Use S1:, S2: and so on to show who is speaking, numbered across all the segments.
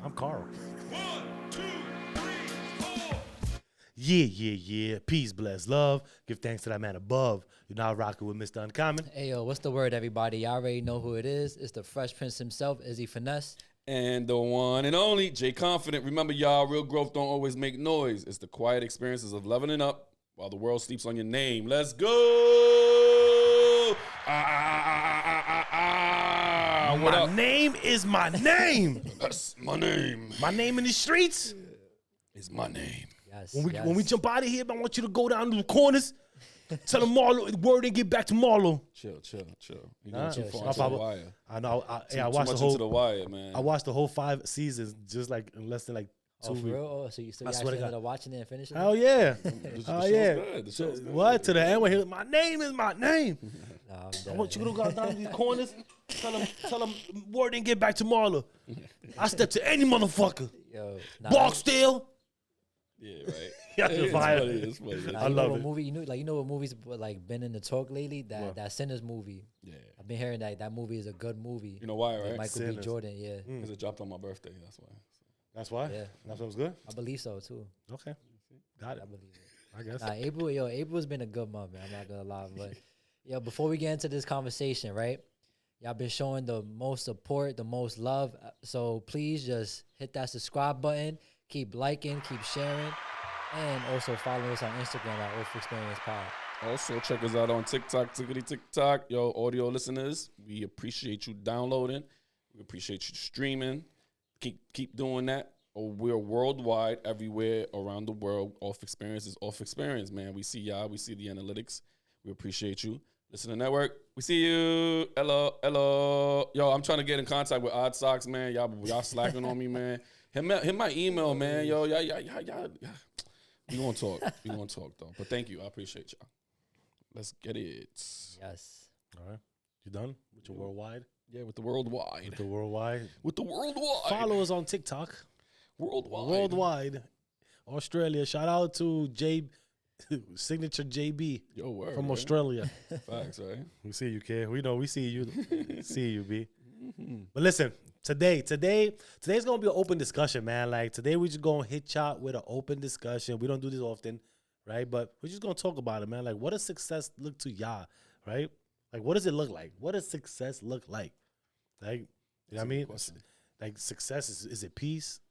S1: I'm Carl.
S2: 1, 2, 3, 4.
S1: Yeah. Peace, bless, love. Give thanks to that man above. You're now rocking with Mr. Uncommon.
S3: Hey, yo, what's the word, everybody? Y'all already know who it is. It's the Fresh Prince himself, Izzy Finesse.
S4: And the one and only Jay Confident. Remember, y'all, real growth don't always make noise. It's the quiet experiences of leveling up while the world sleeps on your name. Let's go! What
S1: My
S4: up?
S1: name is my name.
S4: That's my name.
S1: My name in the streets.
S4: Is my name.
S3: Yes.
S1: When we jump out of here, I want you to go down to the corners. Tell them Marlo, word and get back to Marlo.
S4: Chill. You going too far
S1: chill.
S4: into the wire.
S1: I know. I
S4: Too
S1: watched
S4: much
S1: the
S4: into the
S1: whole.
S4: wire, man.
S1: I watched the whole 5 seasons just like in less than like 2
S3: Oh, for
S1: weeks.
S3: real? Oh, so you
S1: I swear
S3: actually
S1: to God.
S3: ended up watching it and finishing it?
S1: Hell yeah.
S4: The
S1: Oh
S4: show's
S1: yeah.
S4: good. The show's good.
S1: What to the end when he my name is my name.
S3: Nah, I'm
S1: I
S3: dead.
S1: want you to go down these corners. Tell them word and get back to Marlo. I step to any motherfucker.
S3: Yo, nah,
S1: Barksdale.
S4: Yeah, right.
S1: Yeah,
S4: it's
S1: fire.
S4: funny. It's funny.
S3: nah,
S1: I
S3: you
S1: love
S3: know what
S1: it.
S3: movie you know what movies like been in the talk lately? That Sinners movie.
S4: Yeah.
S3: I've been hearing that movie is a good movie.
S4: You know why,
S3: With
S4: right?
S3: Michael B.
S1: Sinners.
S3: Jordan, yeah.
S4: Because it dropped on my birthday. That's why.
S1: That's why.
S3: Yeah.
S1: That's what was good.
S3: I believe so too.
S1: Okay, got it.
S3: I believe it.
S1: I guess.
S3: Nah, April's been a good month, man. I'm not gonna lie, but yo, before we get into this conversation, right? Y'all been showing the most support, the most love. So please just hit that subscribe button, keep liking, keep sharing, and also follow us on Instagram at OPc&x Pod.
S4: Also, check us out on TikTok, TikTok. Yo, audio listeners, we appreciate you downloading. We appreciate you streaming. Keep doing that. Oh, we're worldwide, everywhere around the world. Off experience is off experience, man. We see y'all. We see the analytics. We appreciate you. Listen to Network. We see you. Hello. Yo, I'm trying to get in contact with Odd Socks, man. Y'all slacking on me, man. Hit my email, man. Yo, y'all. We gonna talk though. But thank you. I appreciate y'all. Let's get it.
S3: Yes.
S1: All right, you done with your worldwide?
S4: Yeah, with the worldwide.
S1: The worldwide.
S4: With the worldwide.
S1: Follow us on TikTok. Worldwide. Australia. Shout out to Signature JB
S4: Yo, word,
S1: from
S4: right?
S1: Australia.
S4: Facts, right?
S1: We see you, kid. We know. We see you. See you, B. But listen, today's gonna be an open discussion, man. Like today, we just gonna hit y'all with an open discussion. We don't do this often, right? But we're just gonna talk about it, man. Like, what does success look to y'all, right? Like, what does it look like? What does success look like? Like, you know what I mean? Like, success is it peace?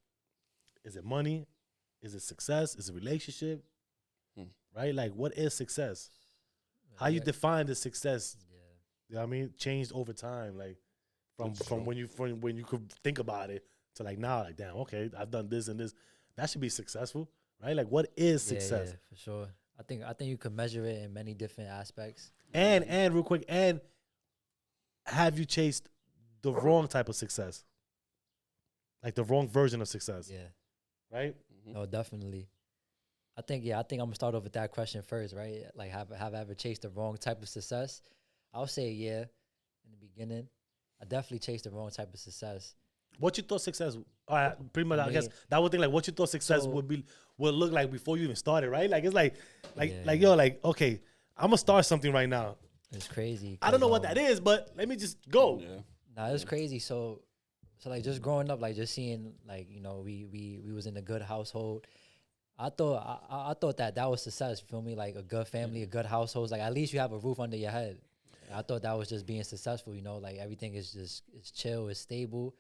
S1: Is it money? Is it success? Is it relationship? Right? Like, what is success? How you define the success?
S3: Yeah.
S1: You know what I mean? Changed over time, like from when you could think about it to like now, like damn, okay, I've done this and this. That should be successful, right? Like, what is success?
S3: Yeah, for sure. I think you can measure it in many different aspects.
S1: And real quick, and have you chased the wrong type of success, like the wrong version of success?
S3: Yeah.
S1: Right.
S3: No, definitely. I think I'm gonna start off with that question first, right? Like, have I ever chased the wrong type of success? I'll say yeah. In the beginning, I definitely chased the wrong type of success.
S1: What you thought success? Pretty much. I guess
S3: mean,
S1: that would think like what you thought success
S3: so-
S1: would look like before you even started, right? Like it's like
S3: Yeah.
S1: yo, like okay, I'm gonna start something right now.
S3: It's crazy.
S1: I don't know what that is, but let me just go.
S4: Yeah.
S3: Nah, it's crazy. So like just growing up, like just seeing like, you know, we was in a good household. I thought that was success. You feel me? Like a good family, a good household. Like at least you have a roof under your head. I thought that was just being successful. You know, like everything is just it's chill, it's stable.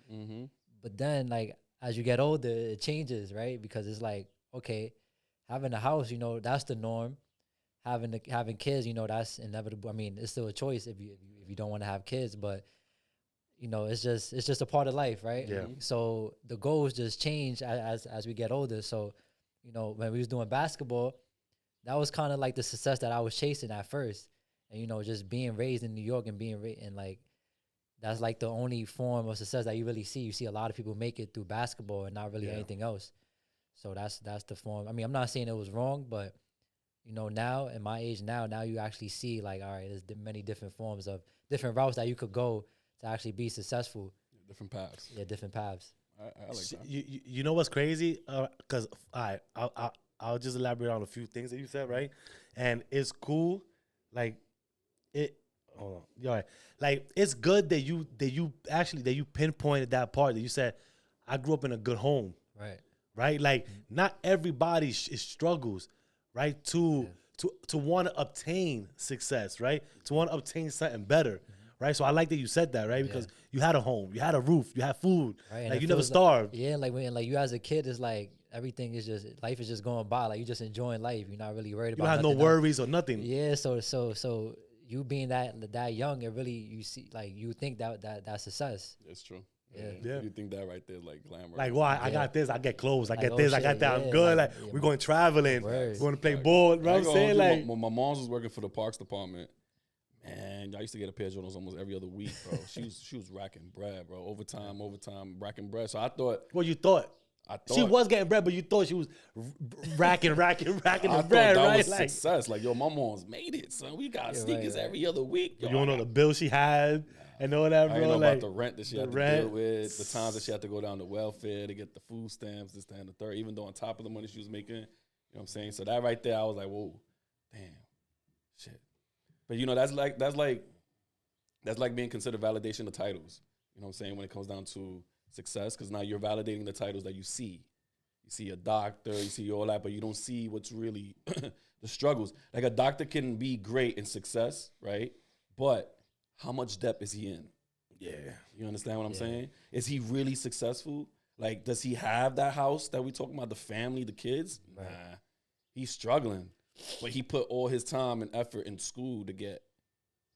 S3: But then like as you get older, it changes, right? Because it's like, okay, having a house, you know, that's the norm. Having kids, you know, that's inevitable. I mean, it's still a choice if you don't want to have kids, but you know, it's just a part of life, right?
S1: Yeah.
S3: So the goals just change as we get older. So, you know, when we was doing basketball, that was kind of like the success that I was chasing at first. And, you know, just being raised in New York and and like, that's like the only form of success that you really see. You see a lot of people make it through basketball and not really anything else. So that's the form. I mean, I'm not saying it was wrong, but you know, now in my age now you actually see like, all right, there's many different forms of different routes that you could go to actually be successful.
S4: Different paths.
S3: Yeah, different paths.
S4: I like that.
S1: You know what's crazy? Because I'll just elaborate on a few things that you said, right? And it's cool, like it. Hold on, you're right. Like it's good that you pinpointed that part that you said. I grew up in a good home,
S3: Right.
S1: right? Like not everybody struggles, right? To want to obtain success, right? To want to obtain something better, right? So I like that you said that, right? Because you had a home, you had a roof, you had food,
S3: Right. And
S1: like
S3: it
S1: you never
S3: feels
S1: starved.
S3: Yeah, like when like you as a kid, it's like everything is just life is just going by. Like you just enjoying life. You're not really worried
S1: You
S3: about
S1: don't have no
S3: nothing else.
S1: worries or nothing.
S3: Yeah, so you being that young, it really you see like you think that's success.
S4: It's true.
S1: Yeah.
S4: You think that right there, like glamour.
S1: Like, well, I got this, I get clothes, I
S3: Like,
S1: get
S3: oh
S1: this, I
S3: shit,
S1: got that, I'm
S3: yeah,
S1: good.
S3: like,
S1: Like,
S3: yeah,
S1: we're going traveling,
S3: Word.
S1: we're going to play ball. You know what I'm saying? Like,
S4: my mom's was working for the parks department. Man, I used to get a pair of Jordans almost every other week, bro. She was racking bread, bro. Overtime, racking bread. So I thought,
S1: what you thought? She was getting bread, but you thought she was racking
S4: I
S1: the
S4: thought
S1: bread,
S4: that
S1: right?
S4: was
S1: Like,
S4: success. Like, yo, my mom's made it, son. We got sneakers
S3: right.
S4: every other week. Yo,
S1: you don't know the bill she had and all that,
S4: I
S1: bro.
S4: didn't know
S1: like,
S4: about the rent that she had to deal with, the times that she had to go down to welfare to get the food stamps, this, that, and the third, even though on top of the money she was making, you know what I'm saying? So that right there, I was like, whoa, damn, shit. But you know, that's like being considered validation of titles. You know what I'm saying? When it comes down to success, because now you're validating the titles that you see. You see a doctor, you see all that, but you don't see what's really the struggles. Like a doctor can be great in success, right? But how much depth is he in?
S1: yeah.
S4: You understand what I'm saying? Is he really successful? Like, does he have that house that we talking about, the family, the kids? Nah, he's struggling. But he put all his time and effort in school to get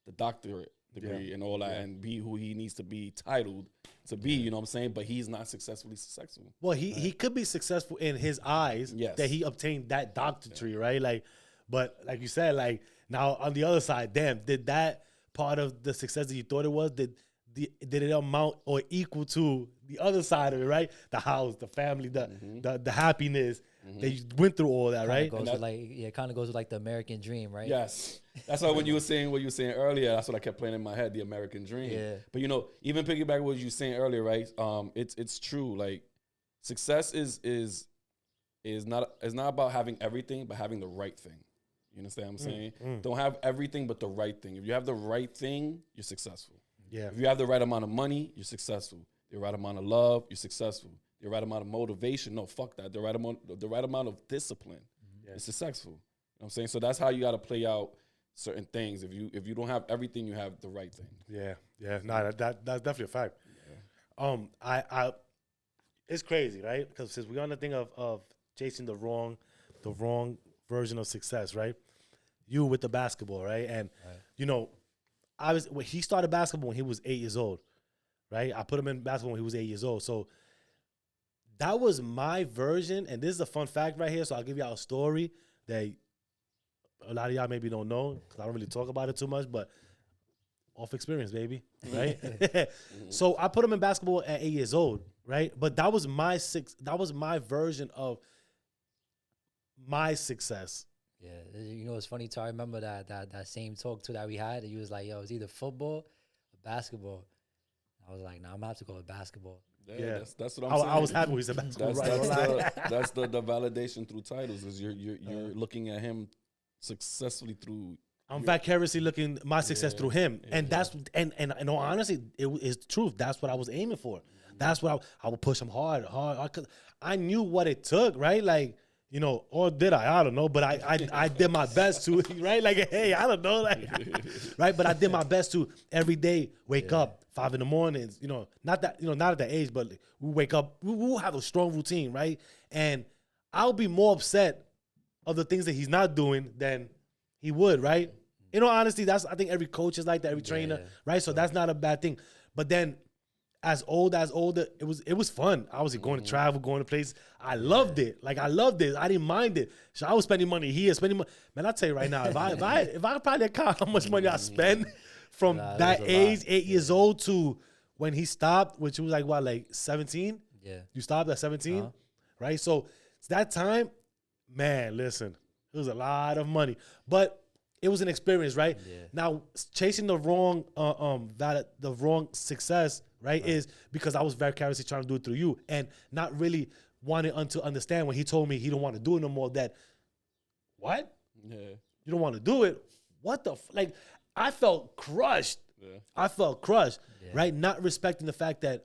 S4: the doctorate degree and all that and be who he needs to be titled to be, you know what I'm saying? But he's not successfully successful.
S1: Well, he could be successful in his eyes
S4: Yes.
S1: that he obtained that doctorate, right? Like, but like you said, like now on the other side, damn, did that part of the success that you thought it was, did it amount or equal to the other side of it, right? The house, the family, the happiness that you went through all that, right?
S3: Goes with it kind of goes with like the American dream, right?
S4: Yes. That's why when you were saying what you were saying earlier, that's what I kept playing in my head, the American dream.
S3: Yeah.
S4: But you know, even piggyback what you were saying earlier, right? It's true. Like success is not about having everything, but having the right thing. You understand what I'm saying? Don't have everything but the right thing. If you have the right thing, you're successful.
S1: Yeah.
S4: If you have the right amount of money, you're successful. The right amount of love, you're successful. The right amount of motivation, no, fuck that. The right amount of discipline, you're successful. You know what I'm saying? So that's how you got to play out certain things. If you don't have everything, you have the right thing.
S1: Yeah. No, that's definitely a fact. I it's crazy, right? Because since we're on the thing of chasing the wrong version of success, right? You with the basketball, right? And you know, when he started basketball when he was 8 years old, right? I put him in basketball when he was 8 years old. So that was my version, and this is a fun fact right here. So I'll give y'all a story that a lot of y'all maybe don't know because I don't really talk about it too much, but off experience, baby, right? So I put him in basketball at 8 years old, right? But that was my version of my success.
S3: Yeah, you know, it's funny too. I remember that same talk too that we had. He was like, "Yo, it's either football or basketball." I was like, "Nah, I'm gonna have to go with basketball."
S4: Yeah. That's what I'm saying.
S1: I was happy when he said basketball.
S4: That's the validation through titles is you're looking at him successfully through.
S1: I'm vicariously looking my success through him, and that's and in all honesty, it's the truth. That's what I was aiming for. That's what I would push him hard. I knew what it took, right? Like, you know, or did I? I don't know, but I did my best to, right? Like, hey, I don't know, like, right? But I did my best to every day wake up 5 in the mornings. You know, not at that age, but we wake up. We will have a strong routine, right? And I'll be more upset of the things that he's not doing than he would, right? In all honesty, I think every coach is like that, every trainer, right? So that's not a bad thing. But then, as older, it was fun. I was going to travel, going to places. I loved it. Like I loved it. I didn't mind it. So I was spending money here, spending money. Man, I tell you right now, if I probably account how much money I spent from that age, 8 years old to when he stopped, which was like 17.
S3: Yeah,
S1: You stopped at 17, right? So it's that time, man. Listen, it was a lot of money, but it was an experience, right? Yeah. Now chasing the wrong success, right, is because I was vicariously trying to do it through you and not really wanting to understand when he told me he don't want to do it no more. That what?
S4: Yeah.
S1: You don't want to do it? What the like? I felt crushed.
S4: Yeah.
S1: I felt crushed, right? Not respecting the fact that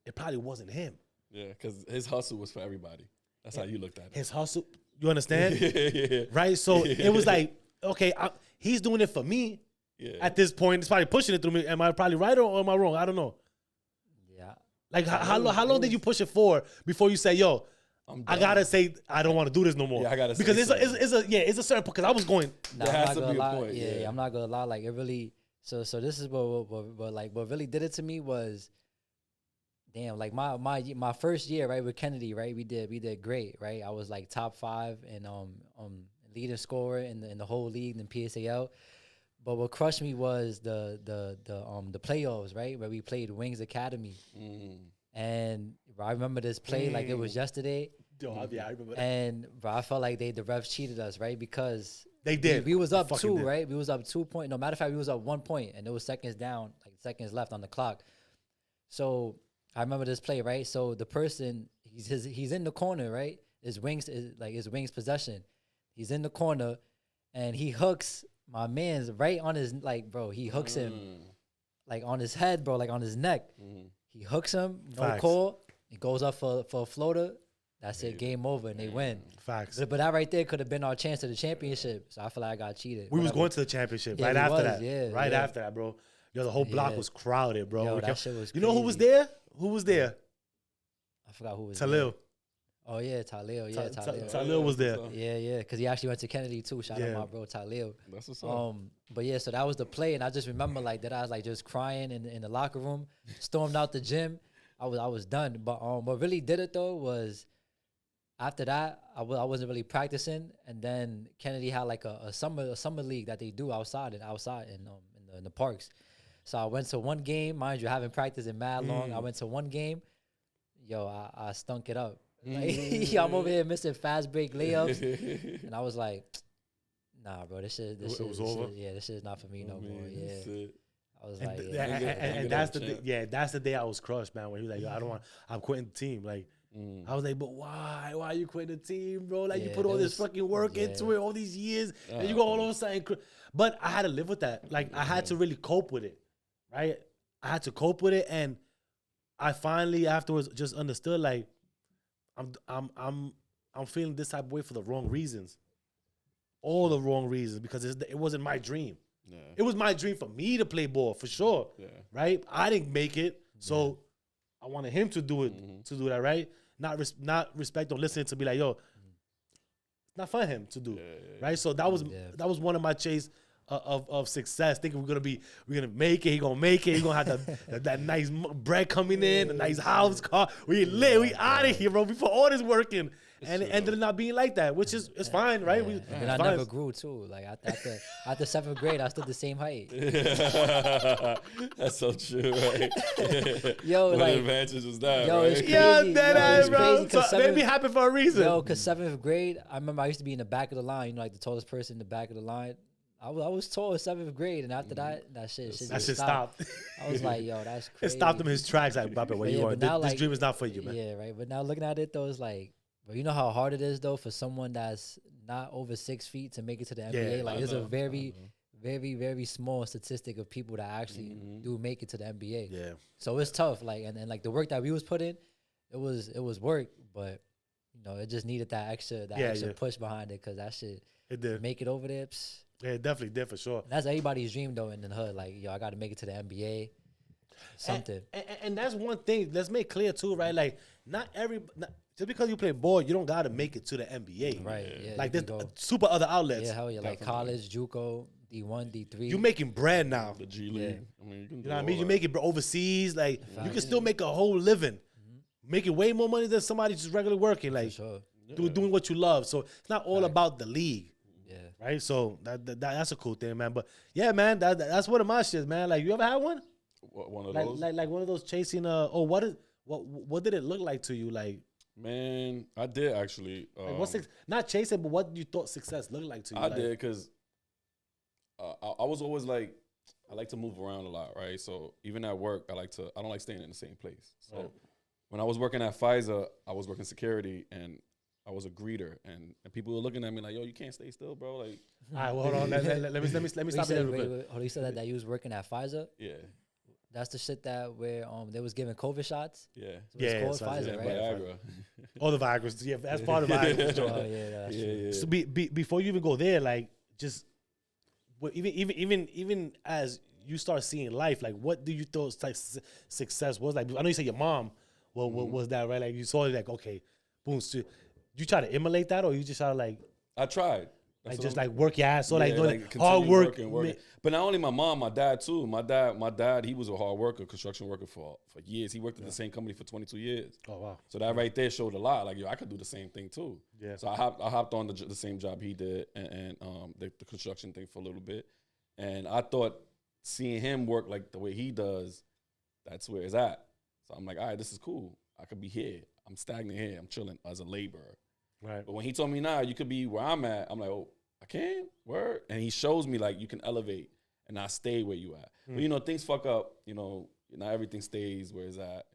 S1: it probably wasn't him.
S4: Yeah, because his hustle was for everybody. That's how you looked at it.
S1: His hustle, you understand?
S4: Yeah.
S1: Right? So it was like, okay, he's doing it for me.
S4: Yeah.
S1: At this point, it's probably pushing it through me. Am I probably right or am I wrong? I don't know.
S3: Yeah.
S1: Like, how long did you push it for before you say, yo, I gotta say I don't want to do this no more?
S4: Yeah, I gotta say
S1: because it's
S4: something.
S1: a certain because I was going.
S3: Nah,
S4: There
S3: I'm
S4: has
S3: not
S4: to
S3: gonna
S4: be a
S3: lie.
S4: point,
S3: Yeah,
S4: yeah.
S3: I'm not gonna lie. Like it really. So this is what really did it to me was, damn. Like my first year right with Kennedy, right, we did great, right. I was like top 5 and leading scorer in the whole league in PSAL. But what crushed me was the playoffs, right, where we played Wings Academy, and bro, I remember this play like it was yesterday.
S1: Yo, yeah, I remember that.
S3: And bro, I felt like the refs cheated us, right? Because
S1: They did.
S3: We was up
S1: They fucking
S3: 2,
S1: did.
S3: right? We was up 2 point. No matter of fact, we was up 1 point, and there was seconds down, like seconds left on the clock. So I remember this play, right? So the person he's in the corner, right? His wings possession. He's in the corner, and he hooks my man's right on his bro. He hooks him like on his head, bro, like on his neck. He hooks him, no
S1: Facts.
S3: call. It goes up for a floater. That's it, game over, and they win.
S1: Facts.
S3: But that right there could have been our chance to the championship. So I feel like I got cheated.
S1: We was
S3: Whatever.
S1: going to the championship
S3: Yeah,
S1: right
S3: we
S1: after
S3: was,
S1: that.
S3: yeah,
S1: right
S3: yeah.
S1: after that, bro. Yo, the whole block
S3: Yeah.
S1: was crowded, bro.
S3: Yo,
S1: We
S3: that
S1: kept-
S3: shit was
S1: You know who was
S3: crazy.
S1: there? Who was there?
S3: I forgot who was
S1: Talil.
S3: there. Oh yeah, Talil. Yeah, Talil.
S1: Talil was there.
S3: Yeah, because he actually went to Kennedy too. Shout out
S1: Yeah.
S3: my bro Talil.
S4: That's what's up.
S3: But yeah, so that was the play, and I just remember like that I was like just crying in the locker room, stormed out the gym. I was done. But what really did it though was after that I wasn't really practicing, and then Kennedy had like a summer league that they do outside in the parks. So I went to one game, mind you, I haven't practiced in mad long. I went to one game. Yo, I stunk it up. Like, I'm over here missing fast break layups, and I was like, "Nah, bro, this shit
S1: was over?
S3: this shit is not for me no more." Yeah,
S4: That's it.
S3: I was
S1: And,
S3: like,
S1: th-
S3: yeah.
S1: and that's the that's the day I was crushed, man. When he was like, yo, I'm quitting the team. Like, I was like, but why? Why are you quitting the team, bro? Like, you
S3: Yeah,
S1: put all
S3: there
S1: this
S3: was-
S1: fucking work
S3: yeah.
S1: into it all these years, and you go all of a sudden. But I had to live with that. Like, I had to really cope with it, right? I had to cope with it, and I finally afterwards just understood, like, I'm feeling this type of way for the wrong reasons, all the wrong reasons, because it wasn't my dream.
S4: Yeah.
S1: It was my dream for me to play ball for sure,
S4: Yeah.
S1: right? I didn't make it, so I wanted him to do it, to do that, right? Not respect or listening to be like, yo, it's not for him to do, right? So that was one of my chase of success. Thinking we're gonna make it. He gonna make it. He gonna have that nice bread coming in, a nice house, car. We lit. We out of here, bro. We put all this work in. And it ended up not being like that, which is it's fine, right?
S3: And
S1: It's
S3: then I
S1: fine.
S3: never grew too. Like after 7th grade, I stood the same height.
S4: That's so true, right?
S3: Yo,
S4: What
S3: like,
S4: advantage was that,
S3: yo,
S4: right?
S3: it's
S1: Yeah,
S3: crazy.
S1: dead
S3: Yo,
S1: eye,
S3: it's
S1: bro.
S3: crazy
S1: So
S3: 'cause
S1: maybe
S3: seventh-
S1: happen for a reason.
S3: Yo, because 7th grade, I remember I used to be in the back of the line, like the tallest person in the back of the line. I was tall in 7th grade, and after that shit
S1: that
S3: just
S1: shit
S3: stopped.
S1: stopped.
S3: I was like, yo, that's
S1: It
S3: crazy.
S1: stopped him in his tracks. Like, Baba, where
S3: But
S1: you
S3: yeah,
S1: going?
S3: but now,
S1: This
S3: like-
S1: dream is not for you, man.
S3: Yeah, right. But now looking at it though, it's like, but you know how hard it is though for someone that's not over 6 feet to make it to the NBA.
S1: Yeah,
S3: Like,
S4: I
S3: it's a
S4: know,
S3: very, very, very small statistic of people that actually do make it to the NBA.
S1: Yeah.
S3: So it's tough. Like, and like the work that we was putting, it was work, but you know, it just needed that extra
S1: Yeah.
S3: push behind it, because that shit
S1: It did.
S3: make it over there.
S1: Yeah, it definitely did for sure.
S3: That's everybody's dream though in the hood. Like, yo, I got to make it to the NBA. Something.
S1: And that's one thing. Let's make clear too, right? Like, just because you play ball, you don't gotta make it to the NBA.
S3: Right. Yeah.
S1: Like,
S3: you
S1: there's
S3: can go.
S1: super other outlets.
S3: Yeah, hell yeah. Like college, JUCO, D1, D3.
S1: You making bread now.
S4: The G League. I mean, you can
S1: You
S4: do
S1: know what I
S4: all
S1: mean? You
S4: that.
S1: make it overseas. Like, you can
S3: Facts.
S1: still make a whole living. Making way more money than somebody just regularly working. Like,
S3: sure.
S1: doing what you love. So it's not all about the league.
S3: Yeah.
S1: Right? So that's a cool thing, man. But yeah, man, that's one of my shits, man. Like, you ever had one?
S4: One of
S1: Like,
S4: those.
S1: like one of those chasing what did it look like to you? Like,
S4: Man, I did actually.
S1: what's not chasing, but what you thought success looked like to you?
S4: I
S1: like,
S4: did because I was always like, I like to move around a lot, right? So even at work, I don't like staying in the same place. So
S1: Right.
S4: when I was working at Pfizer, I was working security and I was a greeter, and people were looking at me like, "Yo, you can't stay still, bro." Like,
S1: all right, well, hold on. Let me stop
S3: Wait,
S1: it real quick.
S3: wait, hold on, you said that you was working at Pfizer?
S4: yeah,
S3: That's the shit that where they was giving COVID shots.
S4: Yeah.
S3: So it's
S1: Yeah,
S3: called
S1: so
S3: Pfizer,
S4: Yeah,
S3: right?
S4: Viagra.
S1: All the Viagra's, yeah, that's part of Viagra. for sure.
S3: Oh yeah, that's
S4: Yeah,
S3: true.
S4: yeah.
S1: So before you even go there, like just even as you start seeing life, like what do you thought like success was? Like I know you said your mom, well, what was that right? Like you saw it, like okay, boom. So you try to emulate that, or you just try to like
S4: I tried.
S1: like
S4: That's
S1: just
S4: what
S1: like work your ass, so like doing
S4: continue
S1: hard work.
S4: working. But not only my mom, my dad too. My dad, he was a hard worker, construction worker for years. He worked at the same company for 22 years.
S1: Oh wow,
S4: So that right there showed a lot. Like, yo, I could do the same thing too.
S1: Yeah.
S4: So I hopped on the same job he did and the construction thing for a little bit. And I thought seeing him work like the way he does, that's where it's at. So I'm like, all right, this is cool. I could be here. I'm stagnant here. I'm chilling as a laborer.
S1: right?
S4: But when he told me, nah, you could be where I'm at, I'm like, oh, I can? Word? And he shows me, like, you can elevate and not stay where you at. But, you know, things fuck up. You know, not everything stays where it's at.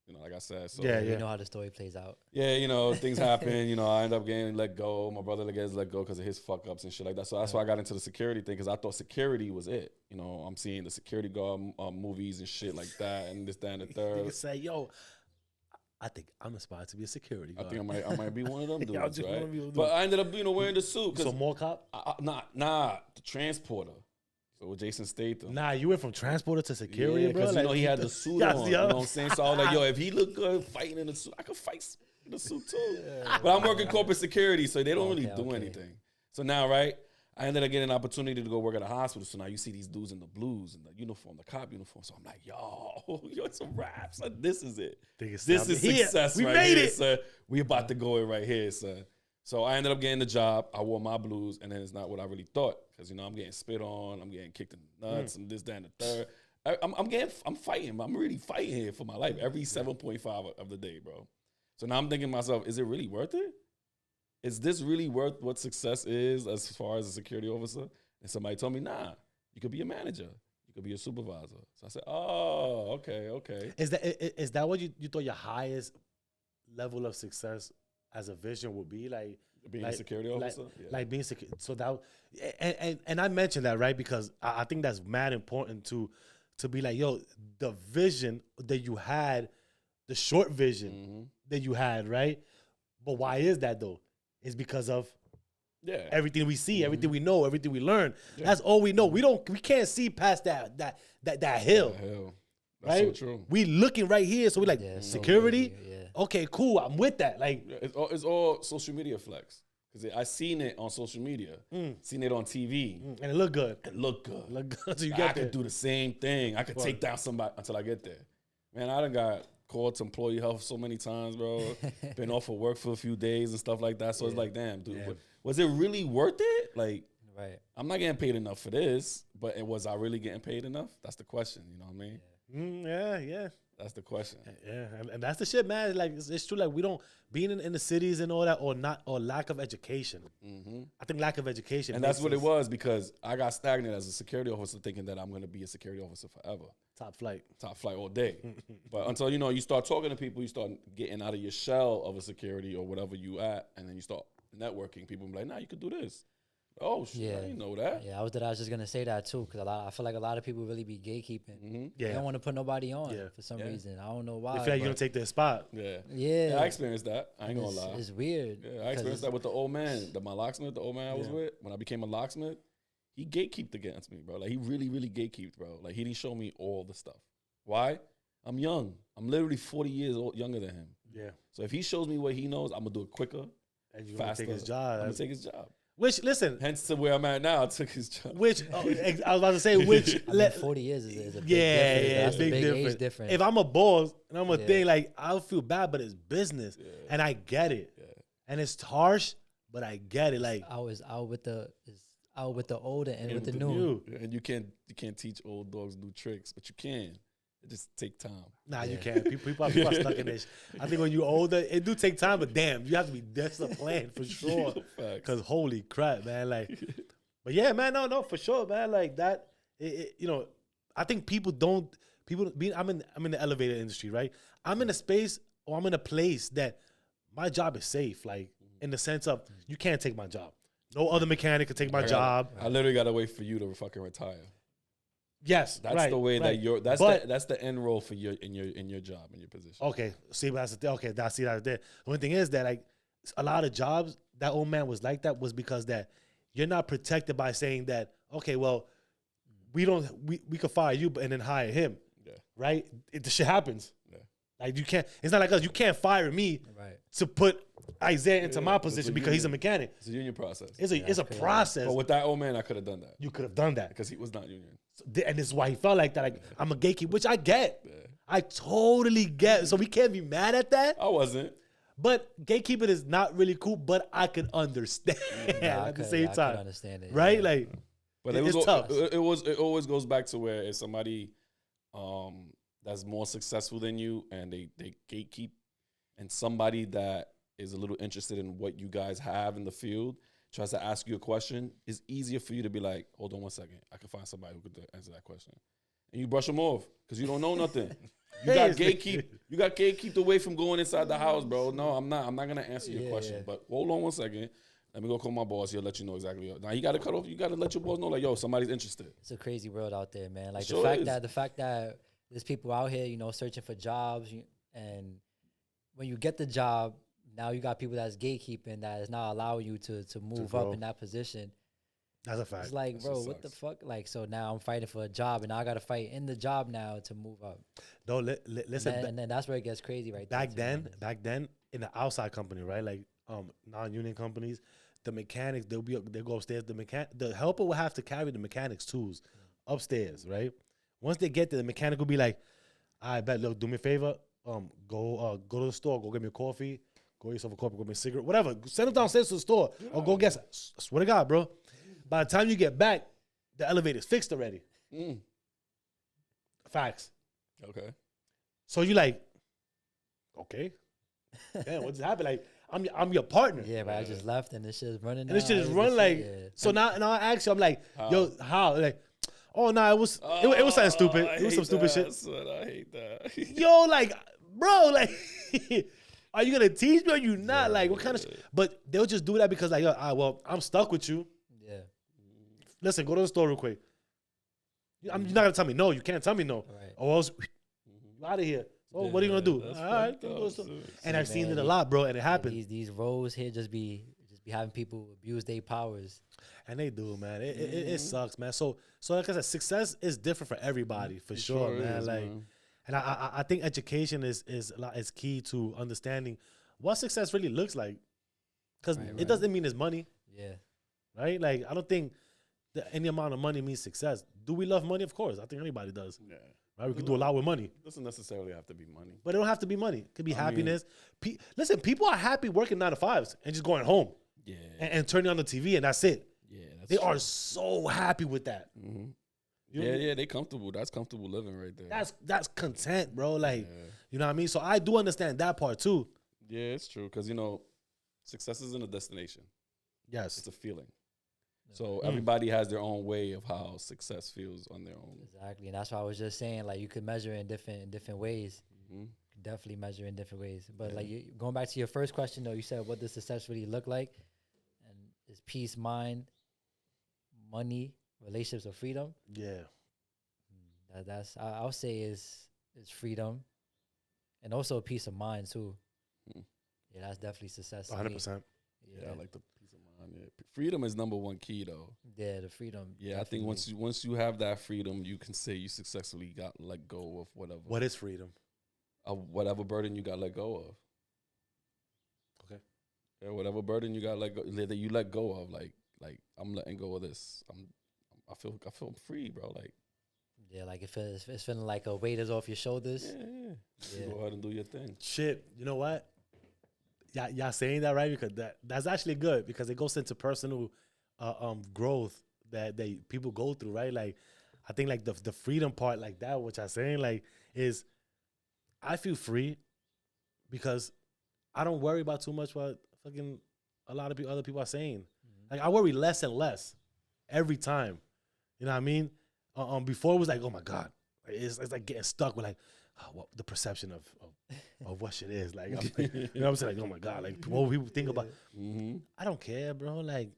S4: You know, like I said. So,
S1: Yeah,
S3: You know how the story plays out.
S4: yeah, you know, things happen. You know, I end up getting let go. My brother gets let go because of his fuck ups and shit like that. So that's why I got into the security thing, because I thought security was it. You know, I'm seeing the security guard movies and shit like that and this, that, and the third.
S1: Niggas say, yo, I think I'm aspired to be a security
S4: I
S1: guard.
S4: think I might be one of them
S1: Yeah, I
S4: dudes,
S1: just
S4: right?
S1: wanna be one of
S4: But
S1: them.
S4: I ended up, you know, wearing the suit.
S1: So
S4: Cause
S1: more cop?
S4: nah, the transporter. So with Jason Statham.
S1: Nah, you went from transporter to security,
S4: Yeah,
S1: bro.
S4: because
S1: Like,
S4: you know he had the suit
S1: Yes,
S4: on.
S1: yo.
S4: You know what I'm saying? So I was like, yo, if he look good fighting in the suit, I could fight in the suit too. But I'm working corporate security, so they don't really do
S3: Okay.
S4: anything. So now, right, I ended up getting an opportunity to go work at a hospital. So now you see these dudes in the blues and the uniform, the cop uniform. So I'm like, yo, it's a wrap, son. This is it.
S1: Niggas
S4: This
S1: say,
S4: is
S1: "Here,
S4: success
S1: we
S4: right
S1: made
S4: here,
S1: it."
S4: son. We about to go in right here, son. So I ended up getting the job. I wore my blues, and then it's not what I really thought, because you know I'm getting spit on, I'm getting kicked in the nuts, and this, that, and the third. I'm fighting. I'm really fighting here for my life every 7.5 of the day, bro. So now I'm thinking to myself, is it really worth it? Is this really worth what success is as far as a security officer? And somebody told me, nah, you could be a manager. You could be a supervisor. So I said, oh, okay.
S1: Is that what you thought your highest level of success as a vision would be? Like
S4: Being a security officer? Yeah.
S1: Like being secure. So that, and I mentioned that, right? Because I think that's mad important to be like, yo, the vision that you had, the short vision that you had, right? But why is that though? It's because of
S4: Yeah.
S1: everything we see, everything we know, everything we learn. That's all we know. We can't see past that hill,
S4: Hell. That's
S1: right?
S4: so true.
S1: We looking right here, so we like
S3: Yeah, so
S1: security.
S3: crazy, yeah.
S1: Okay, cool. I'm with that. Like,
S4: It's all social media flex. Because I seen it on social media. Seen it on TV.
S1: and it look good.
S4: It looked good.
S1: Look good. So you
S4: I
S1: get
S4: could
S1: there.
S4: do the same thing. I could take down somebody until I get there. Man, I done got called to employee health so many times, bro. Been off of work for a few days and stuff like that. So it's like, damn, dude, was it really worth it? Like,
S3: Right.
S4: I'm not getting paid enough for this, but was I really getting paid enough? That's the question. You know what I mean?
S1: Yeah.
S4: That's the question.
S1: Yeah, and that's the shit, man. Like it's true. Like we don't being in the cities and all that, or lack of education. I think lack of education,
S4: And that's
S1: makes
S4: what it
S1: us
S4: was, because I got stagnant as a security officer, thinking that I'm going to be a security officer forever,
S1: top flight.
S4: top flight all day. But until you start talking to people, you start getting out of your shell of a security or whatever you at, and then you start networking. People be like, "Nah, you could do this." Oh shit,
S3: Yeah.
S4: I didn't know that.
S3: Yeah, I was just gonna say that too, because I feel like a lot of people really be gatekeeping. They
S1: Yeah,
S3: don't want to put nobody on
S1: Yeah.
S3: for some
S4: Yeah.
S3: reason. I don't know why.
S1: they feel like you
S3: but
S1: don't take their spot.
S4: Yeah.
S3: yeah,
S4: I experienced that. I ain't gonna lie.
S3: It's weird.
S4: Yeah, I
S3: 'cause
S4: experienced
S3: it's-
S4: that with the old man, my locksmith, the old man I was with. When I became a locksmith, he gatekeeped against me, bro. Like, he really, really gatekeeped, bro. Like, he didn't show me all the stuff. Why? I'm young. I'm literally 40 years younger than him.
S1: Yeah,
S4: So if he shows me what he knows, I'm gonna do it quicker,
S1: and you gonna
S4: faster.
S1: take his
S4: I'm
S1: job.
S4: gonna take his job.
S1: Which listen,
S4: Hence to where I'm at now, I took his job.
S1: I was about to say which.
S3: I mean, 40 years is a big
S1: Yeah,
S3: difference.
S1: yeah,
S3: That's
S1: big
S3: a big
S1: difference.
S3: age difference.
S1: If I'm a boss and I'm a
S3: Yeah.
S1: thing, like I'll feel bad, but it's business, and I get it, and it's harsh, but I get it. Like
S3: I was out with the old and with the
S4: with
S3: new.
S4: And you can't teach old dogs new tricks, but you can. It just take time.
S1: nah, you can't. People are stuck in this. I think when you're older, it do take time, but damn, you have to be disciplined for sure.
S4: Facts.
S1: Cause holy crap, man, like. But yeah, man, no, for sure, man, like that. I think I'm in the elevator industry, right? I'm in a space or I'm in a place that my job is safe, like in the sense of you can't take my job. No other mechanic can take my job.
S4: I literally gotta wait for you to fucking retire.
S1: Yes,
S4: That's
S1: right,
S4: the way
S1: right.
S4: that you're. That's
S1: But-
S4: that's the end role for your in your job in your position.
S1: Okay, see, but that's the thing. Okay, that's see that there. The only thing is that like a lot of jobs, that old man was like that was because that you're not protected by saying that. Okay, well, we could fire you, and then hire him.
S4: Yeah.
S1: Right? The shit happens.
S4: Yeah.
S1: Like you can't. It's not like us. You can't fire me
S3: Right.
S1: to put Isaiah into my
S4: it's a
S1: position because he's a
S4: union.
S1: mechanic.
S4: It's a union process.
S1: It's a
S3: crazy.
S1: process.
S4: But with that old man, I could have done that
S1: You could have done that.
S4: because he was not union.
S1: And this is why he felt like that. Like, I'm a gatekeeper, which I get. I totally get. So we can't be mad at that.
S4: I wasn't.
S1: But gatekeeping is not really cool, but I could understand
S3: Nah,
S1: at the same
S3: I could
S1: time.
S3: understand it.
S1: Right?
S3: yeah.
S1: Like,
S4: But
S1: it's
S4: it was
S1: tough.
S4: it always goes back to where it's somebody that's more successful than you and they gatekeep, and somebody that is a little interested in what you guys have in the field tries to ask you a question, it's easier for you to be like, hold on 1 second, I can find somebody who could answer that question, and you brush them off because you don't know nothing. You got gatekeeped away from going inside the house, bro. No, I'm not gonna answer your question.
S3: Yeah.
S4: But hold on 1 second. Let me go call my boss. He'll let you know exactly. Now you gotta cut off. You gotta let your boss know, like, yo, somebody's interested.
S3: It's a crazy world out there, man. Like
S4: Sure
S3: the fact that there's people out here, you know, searching for jobs, and when you get the job, now you got people that's gatekeeping that is not allowing you to move
S1: grow.
S3: up in that position.
S1: that's a fact.
S3: It's like,
S4: That
S3: bro,
S4: shit
S3: what the
S4: sucks.
S3: fuck? Like, so now I'm fighting for a job, and now I got to fight in the job now to move up.
S1: No, listen,
S3: And then that's where it gets crazy, right?
S1: back
S3: there, too.
S1: then, in the outside company, right? Like non-union companies, the mechanics, they'll go upstairs. The helper will have to carry the mechanics tools upstairs, right? Once they get there, the mechanic will be like, "I bet, look, do me a favor, go to the store, go get me a coffee, go get yourself a coffee, go get me a cigarette, whatever. Send them downstairs to the store, or go get. I swear to God, bro. By the time you get back, the elevator's fixed already.
S4: Mm.
S1: Facts.
S4: Okay.
S1: So you like, okay, damn, what just happened? Like, I'm your partner.
S3: Yeah, but I just left, and this shit is running.
S1: And this shit is run like so now I ask you, I'm like, yo, how? Like, oh no, it was something stupid.
S4: I
S1: It was some
S4: hate
S1: stupid
S4: that,
S1: shit.
S4: son. I hate that.
S1: Yo, like, bro, like are you gonna teach me or you not? Like what kind of but they'll just do that because like, yo, well, I'm stuck with you.
S3: Yeah,
S1: Listen, go to the store real quick. You're not gonna tell me no, you can't tell me no.
S3: right.
S1: Or else you out of here. So what are you gonna do?
S4: That's
S1: All right,
S4: fucked
S1: go to
S4: up,
S1: the store.
S4: son.
S1: And I've seen
S3: man,
S1: it a lot, bro, and it happened.
S3: These roles here just be having people abuse their powers.
S1: And they do, man. It sucks, man. So like I said, success is different for everybody, for sure, man.
S4: is,
S1: Like,
S4: man.
S1: and I think education is key to understanding what success really looks like, because it doesn't mean it's money,
S3: Yeah,
S1: right? Like, I don't think that any amount of money means success. Do we love money? Of course, I think anybody does.
S4: Yeah.
S1: Right? We can do a lot with money,
S4: Doesn't necessarily have to be money.
S1: but it don't have to be money. It could be
S4: I mean-
S1: happiness. Listen, people are happy working 9 to 5s and just going home
S4: Yeah.
S1: and turning on the TV and that's it.
S4: Yeah. That's
S1: They
S4: true.
S1: are so happy with that.
S4: Mhm.
S1: You-
S4: Yeah, they comfortable. That's comfortable living right there.
S1: That's content, bro. Like,
S4: Yeah.
S1: you know what I mean? So I do understand that part too.
S4: Yeah, it's true. Because, success isn't a destination,
S1: Yes.
S4: it's a feeling. So everybody has their own way of how success feels on their own.
S3: exactly. And that's why I was just saying, like, you could measure in different ways.
S4: Mhm.
S3: Definitely measure in different ways. But like going back to your first question, though, you said, what does success really look like? And it's peace, mind, money, relationships, or freedom.
S1: Yeah.
S3: That's I'll say is freedom, and also peace of mind too.
S4: Mm.
S3: Yeah, that's definitely success. to me.
S1: 100%.
S4: Yeah, I like the peace of mind. Yeah. Freedom is number one key, though.
S3: Yeah, the freedom.
S4: Yeah, I think once you have that freedom, you can say you successfully got let go of
S1: What is freedom?
S4: whatever burden you got let go of.
S1: Okay.
S4: Yeah, whatever burden you got that you let go of. Like I'm letting go of this. I feel free, bro. Like
S3: Yeah, like it's feeling like a weight is off your shoulders.
S4: yeah.
S3: Yeah.
S4: Go ahead and do your thing.
S1: Shit. You know what? Y'all saying that right? Because that's actually good because it goes into personal growth that people go through, right? Like, I think like the freedom part like that, which I'm saying like is I feel free because I don't worry about too much what fucking a lot of other people are saying. Like, I worry less and less every time. You know what I mean? Before it was like, oh my God, it's like getting stuck with like the perception of what shit is. Like, you know what I'm saying? Like, oh my God, like what people think about.
S4: Mm-hmm.
S1: I don't care, bro. Like,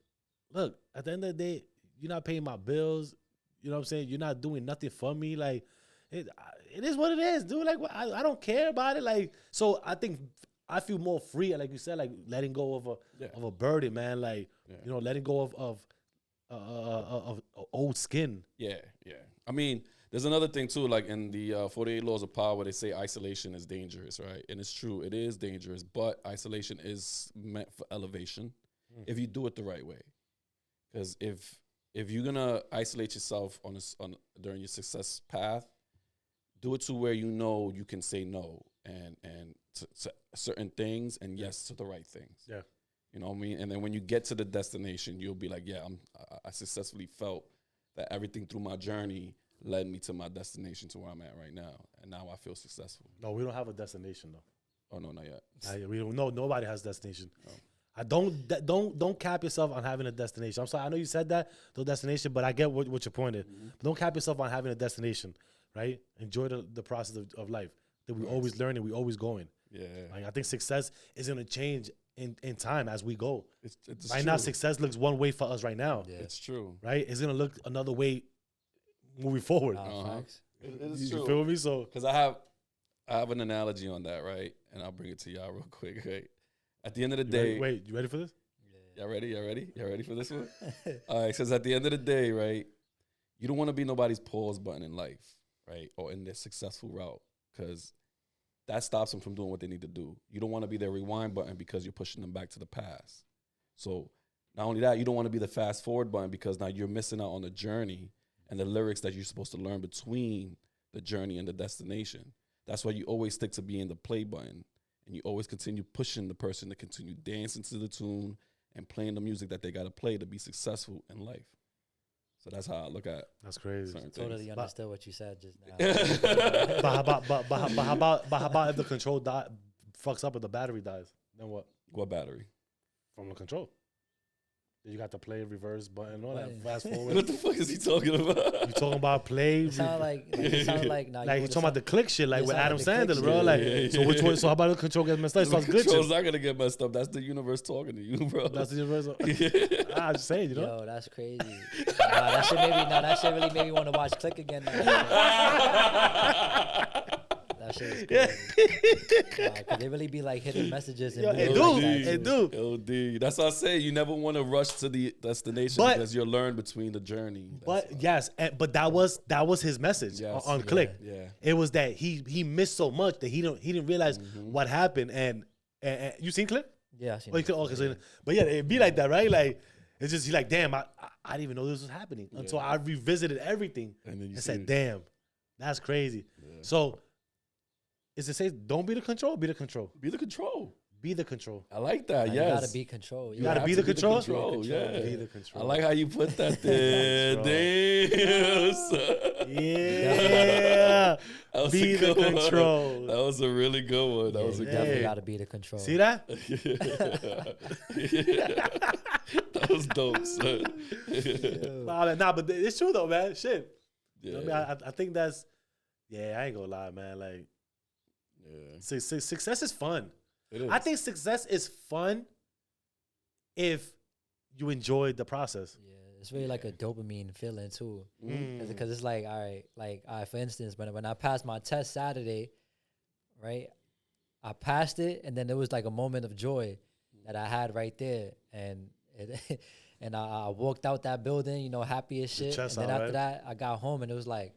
S1: look, at the end of the day, you're not paying my bills. You know what I'm saying? You're not doing nothing for me. Like, it is what it is, dude. Like, I don't care about it. Like, so I think I feel more free, like you said, like letting go of a burden, man. Like, you know, letting go of old skin.
S4: Yeah, yeah. I mean, there's another thing too, like in the 48 Laws of Power, they say isolation is dangerous, right? And it's true, it is dangerous, but isolation is meant for elevation if you do it the right way. Because if you're gonna isolate yourself during your success path, do it to where you know you can say no and to certain things and yes to the right things.
S1: Yeah.
S4: You know what I mean? And then when you get to the destination, you'll be like, yeah, I successfully felt that everything through my journey led me to my destination, to where I'm at right now. And now I feel successful.
S1: No, we don't have a destination though.
S4: Oh, no, not yet.
S1: We don't know. Nobody has a destination. I don't cap yourself on having a destination. I'm sorry. I know you said that, no destination, but I get what your point is. But don't cap yourself on having a destination, right? Enjoy the process of life. That we always learning, we always going.
S4: Yeah.
S1: Like, I think success is going to change in time as we go.
S4: It's
S1: right
S4: true.
S1: now, success looks one way for us right now.
S3: Yeah.
S4: It's true.
S1: Right? It's going to look another way moving forward.
S3: Facts.
S4: It is
S1: You
S4: true.
S1: feel me? So,
S4: Because I have an analogy on that, right? And I'll bring it to y'all real quick, right? At the end of the day,
S1: wait, you ready for this?
S4: y'all ready? Y'all ready for this one? All right, because at the end of the day, right, you don't want to be nobody's pause button in life, right, or in their successful route, because that stops them from doing what they need to do. You don't want to be their rewind button because you're pushing them back to the past. So not only that, you don't want to be the fast forward button because now you're missing out on the journey and the lyrics that you're supposed to learn between the journey and the destination. That's why you always stick to being the play button, and you always continue pushing the person to continue dancing to the tune and playing the music that they got to play to be successful in life. So that's how I look at
S1: That's crazy.
S4: certain
S3: Totally
S4: things.
S3: understood what you said just now.
S1: But how about if the control fucks up and the battery dies? Then what?
S4: What battery?
S1: From the control. Then you got the play, reverse button, all that.
S3: Right.
S1: Fast
S4: What
S1: forward.
S4: the fuck is he talking about?
S1: You talking about play?
S3: It sounded like nah,
S1: Like
S3: you
S1: he's talking about the click shit, like
S3: it
S1: with
S3: sound
S1: Adam
S3: like the click
S1: Sandler,
S3: shit.
S1: bro. Like,
S4: Yeah,
S1: so which one? So how about the control gets messed up? It
S4: The
S1: starts
S4: control's
S1: glitching.
S4: not gonna get messed up. That's the universe talking to you, bro.
S1: That's the universal. I'm just saying, you know.
S3: Yo, that's crazy. That shit really made me want to watch Click again. That shit is crazy. Cause they really be like hidden messages and
S1: Yo,
S3: videos
S1: it
S3: like
S1: do.
S3: that,
S1: It
S3: too.
S1: do.
S4: LD. That's what I say. You never want to rush to the destination
S1: But-
S4: because you'll learn between the journey. That's
S1: But yes, but that was his message
S4: Yes.
S1: on Click.
S4: Yeah.
S1: It was that he missed so much that he didn't realize what happened. And you seen Click?
S3: Yeah, I seen
S1: Oh,
S3: it.
S1: okay, so, but yeah, it'd be like that, right? Like, it's just, he's like, damn, I didn't even know this was happening until I revisited everything
S4: And then you
S1: and
S4: see
S1: said,
S4: it.
S1: damn, that's crazy. So, is it say, don't be the control, be the control.
S4: Be the control.
S1: Be the control.
S4: I like that.
S3: Nah,
S4: yes.
S3: You gotta be control.
S1: You gotta be the control?
S4: Yeah.
S1: Be the control.
S4: I like how you put that there. Damn. son.
S1: Yeah.
S4: That was
S1: Be
S4: a
S1: the
S4: good one.
S1: control.
S4: That was a really good one. That was a
S3: You
S4: good
S3: definitely
S1: Hey.
S3: gotta be the control.
S1: See that?
S4: That was dope, son.
S1: Nah, but it's true though, man. Shit.
S4: Yeah.
S1: I mean, I think that's, yeah, I ain't gonna lie, man. Like,
S4: Yeah.
S1: success is fun.
S4: It is.
S1: I think success is fun if you enjoy the process.
S3: Yeah, it's really like a dopamine feeling too.
S1: Mm.
S3: Because it's like, all right, for instance, when I passed my test Saturday, right, I passed it, and then there was like a moment of joy that I had right there, and and I walked out that building, you know, happy as
S1: Your
S3: shit. And
S1: chest
S3: then
S1: out,
S3: after
S1: right?
S3: that, I got home, and it was like,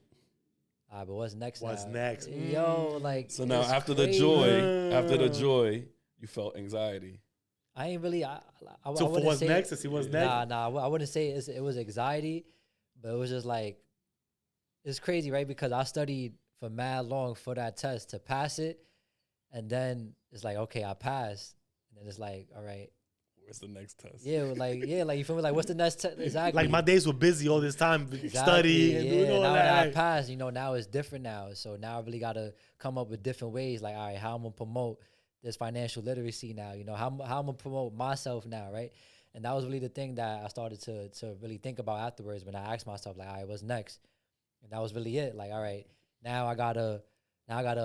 S3: all right, but what's next?
S1: What's
S3: now?
S1: next?
S3: Yo, like,
S4: So now
S3: it's
S4: after
S3: crazy.
S4: the joy, you felt anxiety.
S3: I ain't really. I
S1: So for
S3: wouldn't
S1: what's
S3: say,
S1: next, to see what's next.
S3: Nah, I wouldn't say it was anxiety, but it was just like, it's crazy, right? Because I studied for mad long for that test to pass it, and then it's like, okay, I passed, and then it's like, all right,
S4: Where's the next test?
S3: yeah, like you feel me? Like, what's the next test? Exactly.
S1: Like my days were busy all this time studying and doing all
S3: now that I
S1: that.
S3: passed, now it's different now. So now I really got to come up with different ways. Like, all right, how I'm gonna promote this financial literacy now? How I'm gonna promote myself now, right? And that was really the thing that I started to really think about afterwards when I asked myself, like, all right, what's next? And that was really it. Like, all right, now I gotta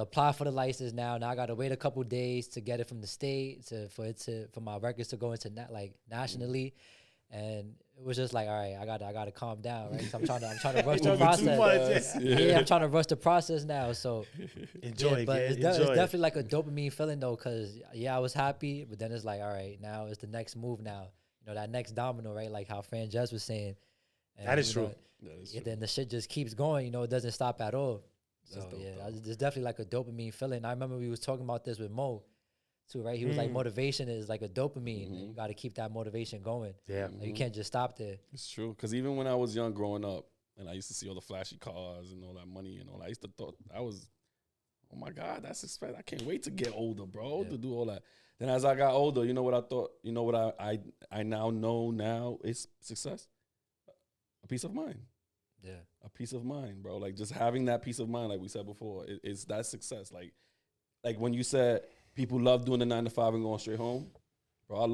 S3: apply for the license now. Now I gotta wait a couple days to get it from the state for my records to go into nationally. and it was just like, all right, I gotta calm down, right? So I'm trying to rush the
S1: Moving too
S3: process.
S1: much,
S3: Yeah, I'm trying to rush the process now. So
S1: Enjoy,
S3: yeah, but
S1: kid.
S3: it's
S1: Enjoy.
S3: definitely like a dopamine feeling though, cause yeah, I was happy, but then it's like, all right, now it's the next move now. You know, that next domino, right? Like how Fran Jess was saying. And,
S1: That is
S3: you
S1: true.
S3: know,
S4: That is
S3: yeah,
S4: true.
S3: then the shit just keeps going. You know, it doesn't stop at all. So
S4: That's dope,
S3: yeah,
S4: though.
S3: there's definitely like a dopamine feeling. I remember we was talking about this with Mo too, right? He was like, motivation is like a dopamine. And you got to keep that motivation going.
S1: Yeah.
S3: Like, you can't just stop there.
S4: It's true. Because even when I was young growing up, and I used to see all the flashy cars and all that money and all that, I used to thought I was, oh my God, that's expensive. I can't wait to get older, bro, to do all that. Then as I got older, you know what I thought? You know what I now know now is success? A peace of mind.
S3: Yeah.
S4: A peace of mind, bro. Like just having that peace of mind, like we said before, it's that success. Like when you said people love doing the 9 to 5 and going straight home, bro. I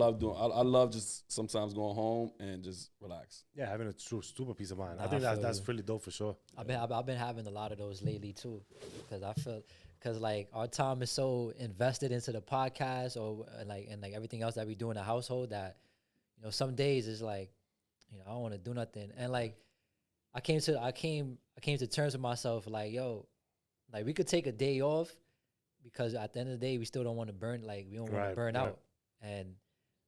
S4: love just sometimes going home and just relax.
S1: Yeah, having a true super peace of mind.
S3: Nah,
S1: I think
S3: I
S1: that's
S3: feel
S1: really dope for sure.
S3: I've been having a lot of those lately too, because I feel because like our time is so invested into the podcast or and everything else that we do in the household that you know some days it's like you know I don't want to do nothing and like I came to terms with myself like yo like we could take a day off because at the end of the day we still don't want to burn we don't want to
S1: Right,
S3: burn
S1: right.
S3: out and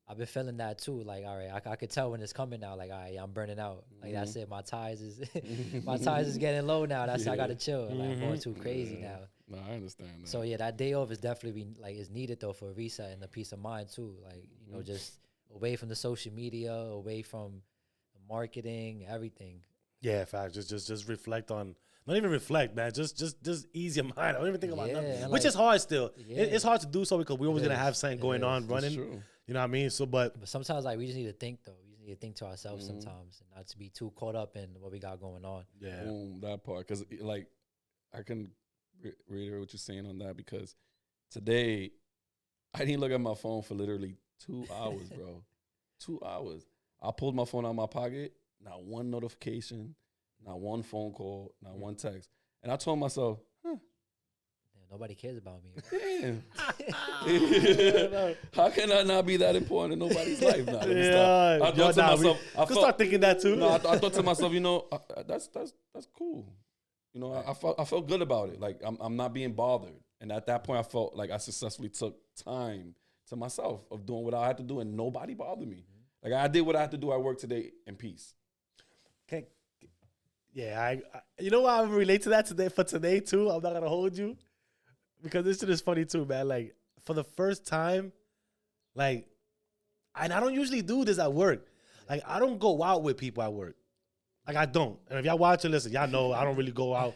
S3: I've been feeling that too. Like, all right, I could tell when it's coming now. Like, all right, I'm burning out. Like, that's it. My tires is getting low now. That's I gotta chill. Like, I'm going too crazy now.
S4: No, I understand that.
S3: So yeah, that day off is definitely is needed though for a reset and a peace of mind too. Like, you know, just away from the social media, away from the marketing, everything.
S1: Yeah, fact. Just reflect on. Not even reflect, man. Just ease your mind. I don't even think about
S3: Yeah,
S1: nothing,
S3: and
S1: which
S3: like-
S1: is hard still.
S3: Yeah.
S1: It's hard to do so because we're always
S3: It
S1: gonna
S3: is.
S1: have something
S3: It
S1: going
S3: is.
S1: on
S3: That's
S1: running.
S4: true.
S1: You know what I mean? So, but
S3: But sometimes like we just need to think though. We just need to think to ourselves sometimes and not to be too caught up in what we got going on.
S1: yeah,
S4: Boom, that part. Because, like, I can reiterate what you're saying on that because today I didn't look at my phone for literally 2 hours, bro. 2 hours. I pulled my phone out of my pocket, not one notification, not one phone call, not one text. And I told myself,
S3: Yeah, nobody cares about me.
S4: damn. How can I not be that important in nobody's life now? Let me stop.
S1: yeah.
S4: I thought to myself, I
S1: could
S4: felt,
S1: start thinking that too.
S4: no, I thought to myself, you know, that's cool. You know, I felt good about it. Like I'm not being bothered. And at that point, I felt like I successfully took time to myself of doing what I had to do, and nobody bothered me. Like I did what I had to do at work today in peace.
S1: Okay. Yeah, I you know why I relate to that today for today too. I'm not gonna hold you because this shit is funny too, man. Like for the first time, like, and I don't usually do this at work. Like I don't go out with people at work. Like I don't. And if y'all watching, listen, y'all know I don't really go out.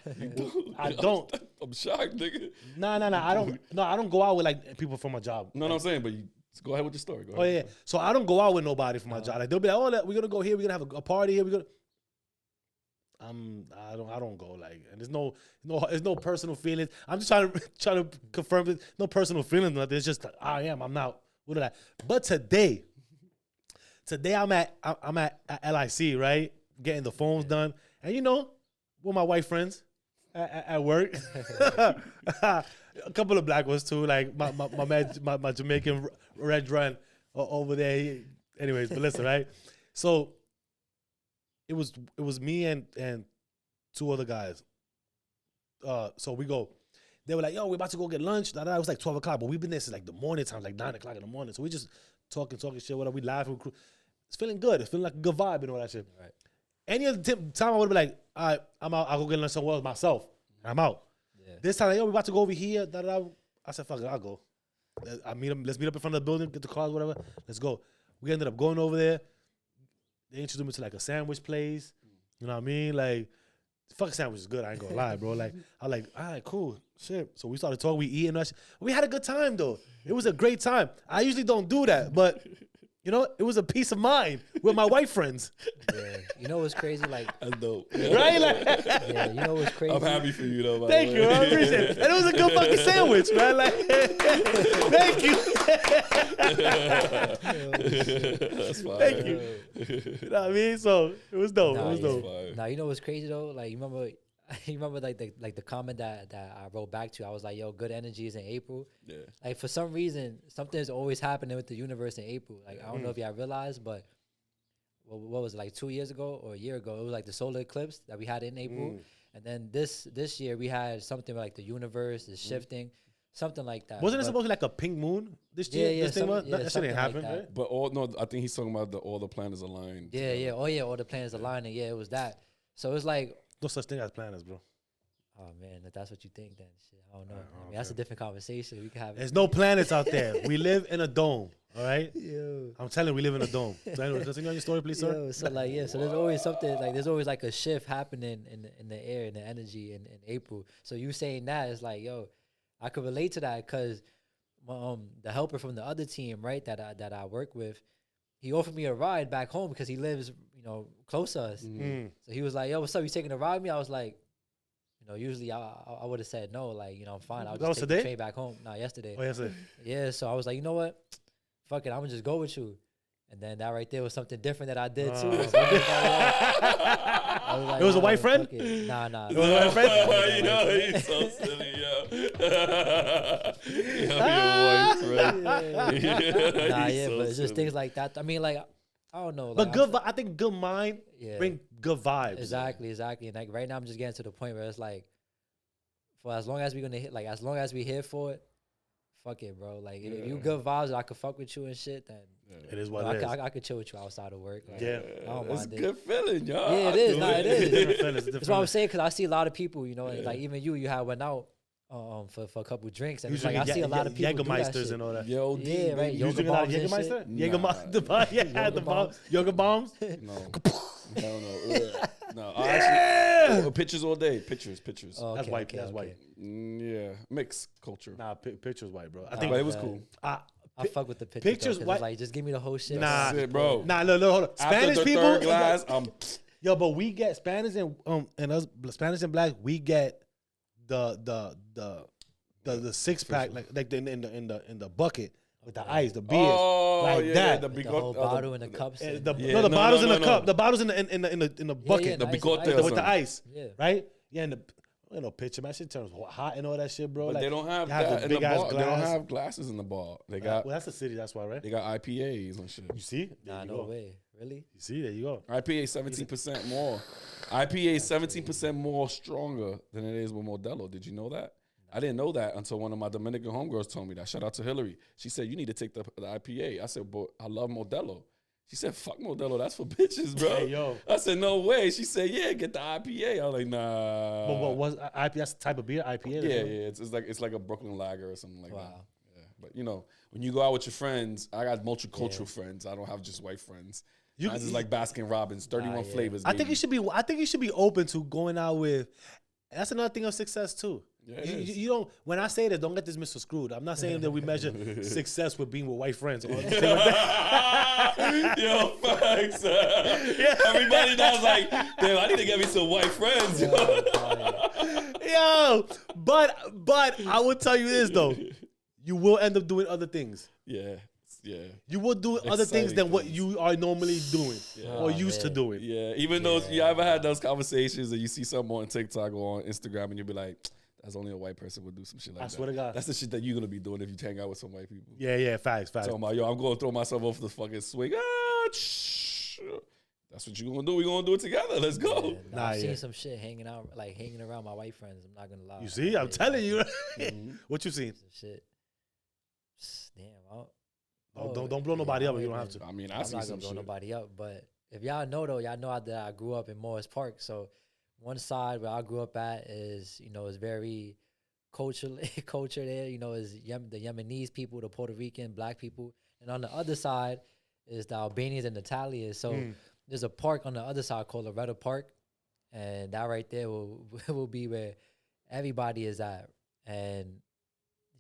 S1: I don't.
S4: I'm shocked, nigga.
S1: No. I don't. No, I don't go out with like people from my job.
S4: No, I'm saying, but you go ahead with your story. Go
S1: Oh
S4: ahead.
S1: yeah. So I don't go out with nobody from my job. Like they'll be like, oh, we're gonna go here. We're gonna have a party here. We're gonna. I don't go like, and there's no personal feelings. I'm just trying to confirm it. No personal feelings. Nothing. It's just like, I'm not. What did I? But today I'm at LIC, right? Getting the phones done, and you know, with my white friends at work, a couple of black ones too. Like my man, my Jamaican red run over there. Anyways, but listen, right? So it was me and 2 other guys. So we go. They were like, "Yo, we're about to go get lunch." It was like 12 o'clock, but we've been there since like the morning time, like 9 o'clock in the morning. So we just talking shit, whatever. We laughing. It's feeling good. It's feeling like a good vibe and all that shit.
S3: Right.
S1: Any other time I would be like, all right, I'm out. I'll go get lunch somewhere else myself. And I'm out.
S3: Yeah.
S1: This time, like, yo, we about to go over here. I said, fuck it, I'll go. Let's meet up in front of the building, get the cars, whatever. Let's go. We ended up going over there. They introduced me to like a sandwich place. You know what I mean? Like, fucking sandwich is good. I ain't gonna lie, bro. Like, I like, all right, cool, shit. So we started talking. We eating. We had a good time though. It was a great time. I usually don't do that, but you know, it was a peace of mind with my white friends.
S3: Yeah. You know what's crazy? Like,
S4: That's dope.
S1: Right? Like,
S3: yeah, you know what's crazy?
S4: I'm happy for you though. By
S1: thank
S4: the
S1: you.
S4: way.
S1: I appreciate it. And it was a good fucking sandwich, man. Like, thank you.
S4: That's fine.
S1: Thank you. You know what I mean? So it was dope.
S3: Nah,
S1: It was
S3: yeah.
S1: dope.
S4: Fire.
S3: Now you know what's crazy though? Like you remember like the comment that I wrote back to. I was like, "Yo, good energy is in April."
S4: Yeah.
S3: Like for some reason, something's always happening with the universe in April. Like I don't know if y'all realize, but what was it, like 2 years ago or a year ago? It was like the solar eclipse that we had in April, and then this year we had something like the universe is shifting, something like that.
S1: Wasn't it
S3: But-
S1: supposed to be like a pink moon this year?
S3: Yeah,
S1: this thing was?
S3: yeah,
S1: That shit
S3: something
S1: didn't
S3: like
S1: happen,
S3: that.
S1: right?
S4: But I think he's talking about all the planets aligned.
S3: Yeah, yeah. Oh yeah, all the planets aligning. Yeah, it was that. So it's like,
S1: No such thing as planets, bro.
S3: oh man, if that's what you think, then shit, I don't know. I mean, that's a different conversation. We can have.
S1: There's no planets out there. We live in a dome. All right.
S3: Yo.
S1: I'm telling you, we live in a dome. So anyway, continue on your story, please, sir.
S3: Yo, so like so there's always something like there's always like a shift happening in the air, in the energy in April. So you saying that is like, yo, I could relate to that because the helper from the other team, right, that I work with, he offered me a ride back home because he lives, close to us. So he was like, yo, what's up? You taking a ride with me? I was like, usually I would have said no, like, I'm fine. I'll
S1: That was
S3: just take the
S1: today?
S3: train back home. Nah, yesterday.
S1: Oh, yes, sir.
S3: Yeah, so I was like, you know what? Fuck it, I'm gonna just go with you. And then that right there was something different that I did too. So I was like,
S1: It was a
S3: nah,
S1: white friend?
S3: fuck it. Nah.
S1: It was a white friend?
S4: Yo, he's so silly, yo. Yo, your white friend.
S3: Nah,
S4: He's
S3: yeah,
S4: so
S3: but it's just
S4: silly.
S3: things like that. I mean, like, I don't know.
S1: But
S3: Like,
S1: good. I think good mind
S3: Yeah.
S1: bring good vibes.
S3: Exactly. And like right now, I'm just getting to the point where it's like, for as long as we're gonna hit, like as long as we here for it, fuck it, bro. Like if you good vibes, I could fuck with you and shit. Then
S1: It is
S3: you
S1: what
S3: know,
S1: it is.
S3: I could chill with you outside of work. Like,
S1: Yeah.
S3: I don't
S4: It's
S3: mind
S4: a
S3: it.
S4: good feeling, y'all.
S3: Yeah, it is.
S4: Do
S3: Nah, it
S1: It's a
S3: is.
S1: different feeling. It's a
S3: That's
S1: different
S3: what I'm
S1: feeling.
S3: saying, because I see a lot of people, and like even you had went out for a couple drinks, and it's like I see a lot of people do that
S1: Jägermeisters
S3: shit.
S1: and all that.
S4: Yo,
S3: Yeah, right.
S1: You
S3: Yoga
S1: drinking a lot of
S3: bombs and
S1: Jägermeister?
S3: shit.
S1: Jägermeister, yeah, the
S3: Yoga
S1: bombs.
S3: bombs.
S1: Yoga bombs.
S4: No. Hell no. Ugh. No, I actually pictures all day. Pictures.
S3: Oh,
S1: That's
S3: okay,
S1: white.
S3: okay,
S1: That's
S3: okay.
S1: white.
S4: Yeah, mixed culture.
S1: Nah, pictures white, bro. I
S3: Nah,
S1: think.
S4: But it was
S3: uh,
S4: cool.
S1: I
S3: I fuck with the pictures.
S1: pictures,
S3: Pictures,
S1: what-
S3: like just give me the whole shit.
S1: Nah.
S4: That's it, bro.
S1: Nah, look, hold on.
S4: After
S1: Spanish
S4: the
S1: people.
S4: third glass,
S1: Yo, but we get Spanish and us Spanish and black. We get the 6-pack like in the bucket with the ice, the beers, like that.
S4: The,
S3: With the whole bottle in the cups.
S1: And
S3: and-
S1: the
S4: Yeah,
S1: no, the
S4: no,
S1: bottles
S4: no,
S1: in the
S4: no,
S1: cup.
S4: no.
S1: The bottles in the bucket.
S3: yeah,
S4: the
S3: ice,
S4: bigote
S3: ice.
S4: or
S1: with
S4: something.
S1: the ice,
S3: Yeah.
S1: right? Yeah, and the picture, man, shit turns hot and all that shit, bro.
S4: But
S1: like,
S4: they don't have
S1: you have
S4: that
S1: the
S4: in the
S1: big-ass
S4: bar. They don't
S1: glass.
S4: have glasses in the bar. They
S1: Well,
S4: got
S1: that's the city, that's why, right?
S4: they got IPAs and shit.
S1: You see? There
S3: Nah,
S1: you
S3: no
S1: go.
S3: way. Really?
S1: You see? There you go.
S4: IPA 17% more. IPA 17% more stronger than it is with Modelo. Did you know that? I didn't know that until one of my Dominican homegirls told me that. Shout out to Hillary. She said, you need to take the IPA. I said, but I love Modelo. She said, fuck Modelo. That's for bitches, bro.
S1: Hey, yo.
S4: I said, no way. She said, yeah, get the IPA. I was like, nah.
S1: But what was IPA? That's the type of beer, IPA?
S4: Yeah, yeah. It's like a Brooklyn lager or something like that.
S3: Wow.
S4: Yeah. But when you go out with your friends, I got multicultural friends. I don't have just white friends.
S1: You-
S4: Mine's is like Baskin Robbins, 31
S3: yeah.
S4: flavors.
S1: I think
S4: baby.
S1: you should be. I think you should be open to going out with. That's another thing of success too.
S4: Yeah, it
S1: you,
S4: is.
S1: you don't. When I say this, don't get this misconstrued. I'm not saying that we measure success with being with white friends. Or anything like that.
S4: Yo, facts. Everybody now's like, damn, I need to get me some white friends.
S1: Yo, but I will tell you this though, you will end up doing other things.
S4: Yeah, yeah.
S1: You will do other things than
S4: Exciting
S1: what
S4: things.
S1: you are normally doing or
S3: Oh,
S1: used to
S3: man.
S1: doing.
S4: Yeah, even though you ever had those conversations and you see someone on TikTok or on Instagram and you'll be like, that's only a white person would do some shit like that.
S1: I swear to God.
S4: That's the shit that you're going to be doing if you hang out with some white people.
S1: Yeah, facts.
S4: Talking about, yo, I'm going to throw myself off the fucking swing. That's what you're going to do. We're going to do it together. Let's go.
S3: Yeah,
S1: Nah,
S3: I've
S1: yeah.
S3: seen some shit hanging around my white friends. I'm not gonna lie.
S1: You see, I'm telling you.
S4: Mm-hmm.
S1: What you seen?
S3: Some shit. Damn.
S1: Don't blow nobody up if you don't have to.
S4: I mean, I
S3: I'm
S4: see
S3: not
S4: some
S3: gonna blow
S4: shit.
S3: nobody up, but if y'all know though, y'all know that I grew up in Morris Park. So one side where I grew up at is is very culture there. Is the Yemenis people, the Puerto Rican, black people, and on the other side is the Albanians and Italians. So there's a park on the other side called Loretta Park, and that right there will be where everybody is at. And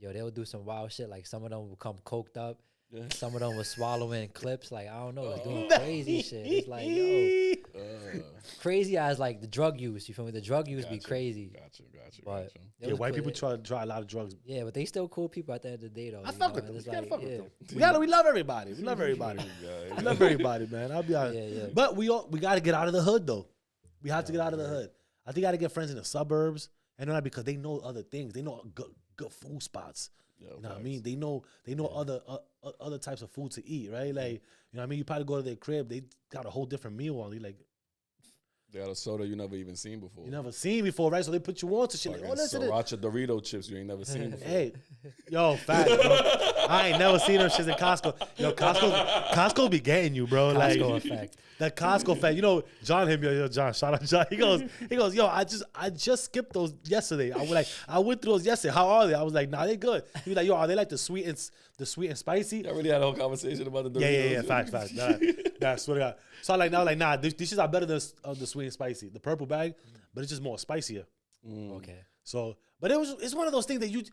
S3: they'll do some wild shit. Like some of them will come coked up.
S4: Yeah.
S3: Some of them was swallowing clips. Like, I don't know, it's doing crazy shit. It's like, yo, crazy as like the drug use. You feel me? The drug use be
S4: Gotcha.
S3: crazy.
S4: Gotcha.
S3: But
S4: Gotcha.
S3: it
S1: Yeah,
S3: was
S1: white
S3: cool.
S1: people try a lot of drugs.
S3: Yeah, but they still cool people at the end of the day, though.
S1: I
S3: you
S1: fuck
S3: know,
S1: with
S3: and
S1: them.
S3: it's
S1: You can't
S3: like,
S1: fuck with
S3: yeah.
S1: them. We love everybody. We love everybody. We love everybody, man. I'll be honest.
S3: Yeah, yeah.
S1: But we got to get out of the hood though. We have to get out of the hood. I think I got to get friends in the suburbs, and not because they know other things. They know good food spots.
S4: Yo,
S1: You know what I
S4: facts.
S1: mean? They know other other types of food to eat, right? Like, you know what I mean? You probably go to their crib, they got a whole different meal on. You like,
S4: They got a soda you never even seen before.
S1: you never seen before, right? So they put you on to shit. Like,
S4: Fucking
S1: oh, listen to this.
S4: Sriracha Dorito chips you ain't never seen before.
S1: Hey, yo, fact, bro. I ain't never seen them shits in Costco. Yo, Costco be getting you, bro. Like
S3: Costco effect.
S1: the Costco effect. You know, John hit me. Yo, John, shout out John. He goes, yo, I just skipped those yesterday. I went through those yesterday. How are they? I was like, nah, they good. He was like, yo, are they like the sweet and spicy?
S4: I already had a whole conversation about the Doritos.
S1: Yeah. Facts. Nah, I swear to God. So I like, nah, these shits are better than the sweet and spicy. The purple bag, but it's just more spicier.
S3: Okay.
S1: So, but it's one of those things that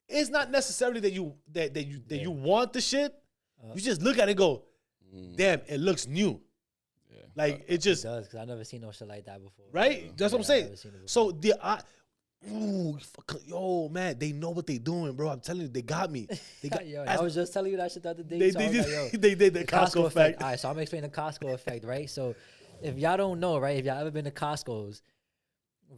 S1: it's not necessarily that you want the shit. You just look at it and go, damn, it looks new.
S4: Yeah.
S1: Like it
S3: It
S1: just
S3: does, because I never seen no shit like that before.
S1: right. That's what I'm
S3: Yeah, I've
S1: saying.
S3: never seen it
S1: So yo man, they know what they doing, bro. I'm telling you, they got me. They got.
S3: Yo, I was just telling you that shit the other day.
S1: They
S3: so I was like, yo,
S1: they did the Costco effect.
S3: All right, so I'm explaining the Costco effect, right? So if y'all don't know, right, if y'all ever been to Costco's,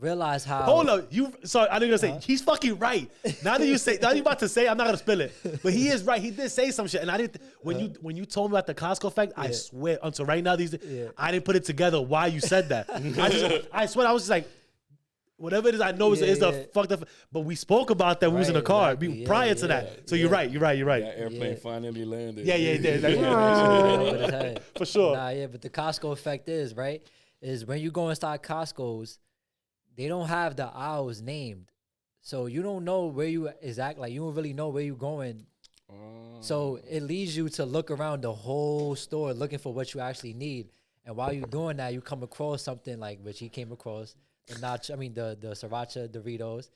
S3: realize how.
S1: Hold up, sorry, I didn't gonna say he's fucking right. Now that you about to say, I'm not gonna spill it, but he is right. He did say some shit, and I didn't. When you told me about the Costco effect, I swear until right now I didn't put it together why you said that. I swear I was just like, whatever it is, I know is the fucked up. But we spoke about that. We was in the
S3: Right,
S1: car
S3: exactly.
S1: prior to that. So you're right.
S4: That airplane finally landed.
S1: Yeah, it did. Like,
S3: Over his head.
S1: for sure.
S3: Nah, yeah, but the Costco effect is when you go inside Costco's, they don't have the aisles named, so you don't know where you exactly. Like you don't really know where you're going. So it leads you to look around the whole store looking for what you actually need. And while you're doing that, you come across something like which he came across the Sriracha Doritos.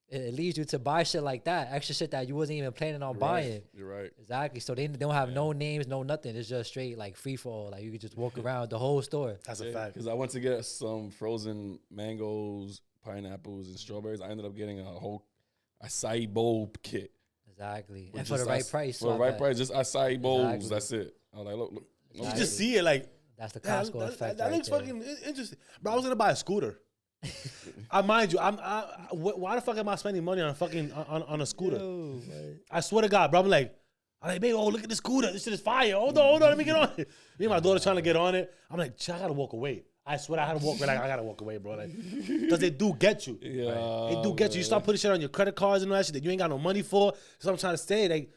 S3: It leads you to buy shit like that, extra shit that you wasn't even planning on buying.
S4: You're right.
S3: Exactly. So they don't have no names, no nothing. It's just straight like free for all. Like you could just walk around the whole store.
S1: That's a fact.
S4: Because I went to get some frozen mangoes, pineapples, and strawberries. I ended up getting a whole acai bowl kit.
S3: Exactly.
S4: With
S3: And for the
S4: just
S3: right price.
S4: For the right price, just acai bowls.
S3: Exactly.
S4: That's it. I was like, look.
S1: You just see it like
S3: That's the
S1: yeah,
S3: Costco effect.
S1: That
S3: right
S1: looks
S3: there.
S1: fucking interesting. Bro, I was gonna buy a scooter. I mind you, why the fuck am I spending money on a fucking on a scooter? I swear to God, bro. I'm like, babe, oh look at this scooter. This shit is fire. Hold on, let me get on it. Me and my daughter trying to get on it. I'm like, I gotta walk away. I swear I had to walk away. Like, I gotta walk away, bro. Like, because they do get you.
S4: Yeah,
S1: They do get you. You start putting shit on your credit cards and all that shit that you ain't got no money for. So I'm trying to say, like,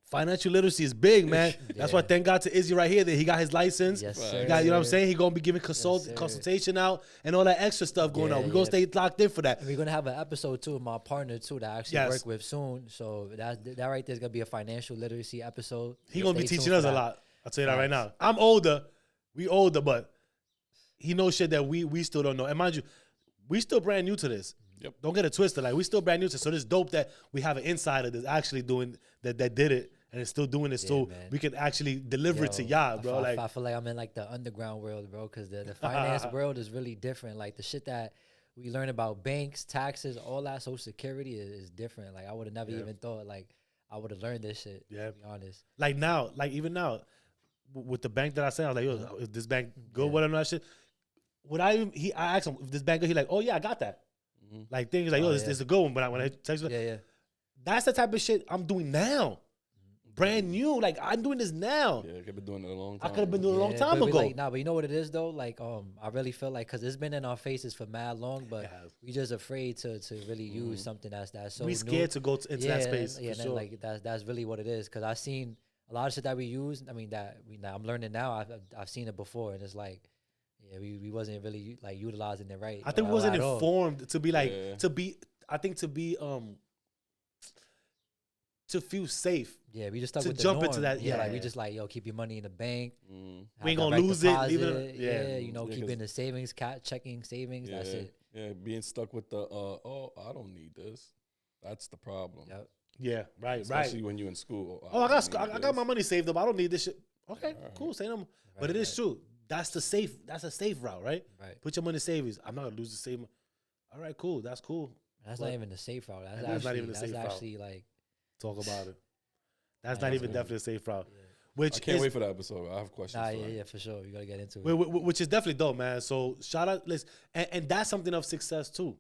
S1: financial literacy is big, man. That's why thank God to Izzy right here that he got his license.
S3: Yes,
S1: He
S3: sir.
S1: got, you know what I'm saying? He gonna be giving
S3: sir.
S1: consultation out and all that extra stuff going on. We're gonna stay locked in for that.
S3: And we're gonna have an episode too with my partner too that I actually
S1: Yes.
S3: work with soon. So that right there is gonna be a financial literacy episode.
S1: He gonna be
S3: Stay
S1: teaching
S3: tuned
S1: us
S3: for
S1: a
S3: that.
S1: lot. I'll tell you that right now. I'm older. We older, but he knows shit that we still don't know. And mind you, we still brand new to this.
S4: Yep.
S1: Don't get it twisted. Like we still brand new to this. So it's dope that we have an insider that's actually doing that did it and is still doing it so
S3: man.
S1: we can actually deliver it to y'all, bro.
S3: I feel like I'm in like the underground world, bro, because the finance world is really different. Like the shit that we learn about banks, taxes, all that, Social Security is different. Like I would have never even thought like I would have learned this shit.
S1: Yeah.
S3: To be honest.
S1: like now, like even now, with the bank that I said, I was like, yo, is this bank good? Whatever that shit. I asked him if this bank good, he like, oh yeah, I got that. Like things like, yo, this is a good one. But when I text him,
S3: Yeah.
S1: that's the type of shit I'm doing now. Brand new. Like I'm doing this now.
S4: Yeah, I've been doing it a long
S1: I
S4: time.
S1: could have been doing it a long
S3: Yeah,
S1: time
S3: but we
S1: ago.
S3: like, but you know what it is though? Like, I really feel like because it's been in our faces for mad long, but we just afraid to really use something that's so
S1: we
S3: new.
S1: scared to go into that space.
S3: Yeah,
S1: for
S3: and
S1: sure.
S3: like that's really what it is. Because I've seen a lot of shit that we use. I mean, I'm learning now. I've seen it before, and it's like, yeah, we wasn't really like utilizing it right.
S1: I think we wasn't
S3: at all.
S1: informed to be like to be. I think to be to feel safe.
S3: Yeah, we just stuck
S1: to
S3: with the
S1: jump
S3: norm.
S1: into that,
S3: Yeah, like we
S1: yeah.
S3: just like, yo, keep your money in the bank.
S1: We ain't gonna lose it, leave it-
S3: Deposit,
S1: yeah.
S3: you know,
S4: Yeah,
S3: keep
S4: 'cause-
S3: in the savings, checking savings. That's it.
S4: Yeah, being stuck with the I don't need this. That's the problem.
S3: Yep.
S1: Yeah, right,
S4: Especially
S1: right.
S4: when you're in school.
S1: Oh, I
S4: don't
S1: got
S4: need
S1: I got
S4: this.
S1: my money saved up. I don't need this shit. Okay, cool. Say no more. But it is true. That's the safe. That's a safe route, right?
S3: Right.
S1: Put your money in savings. I'm not gonna lose the same. All right, cool. That's cool.
S3: That's
S1: But
S3: not even the safe route. That's
S1: that is not
S3: actually
S1: even the
S3: that's
S1: safe route.
S3: actually like
S1: Talk about it. That's
S3: Nah,
S1: not
S3: that's
S1: even
S3: good.
S1: definitely a safe route. Which
S4: I can't
S1: is,
S4: wait for that episode. I have questions.
S3: nah,
S4: for
S3: yeah,
S4: that.
S3: yeah, for sure. You gotta get into it.
S1: which is definitely dope, man. So shout out, listen, and that's something of success too.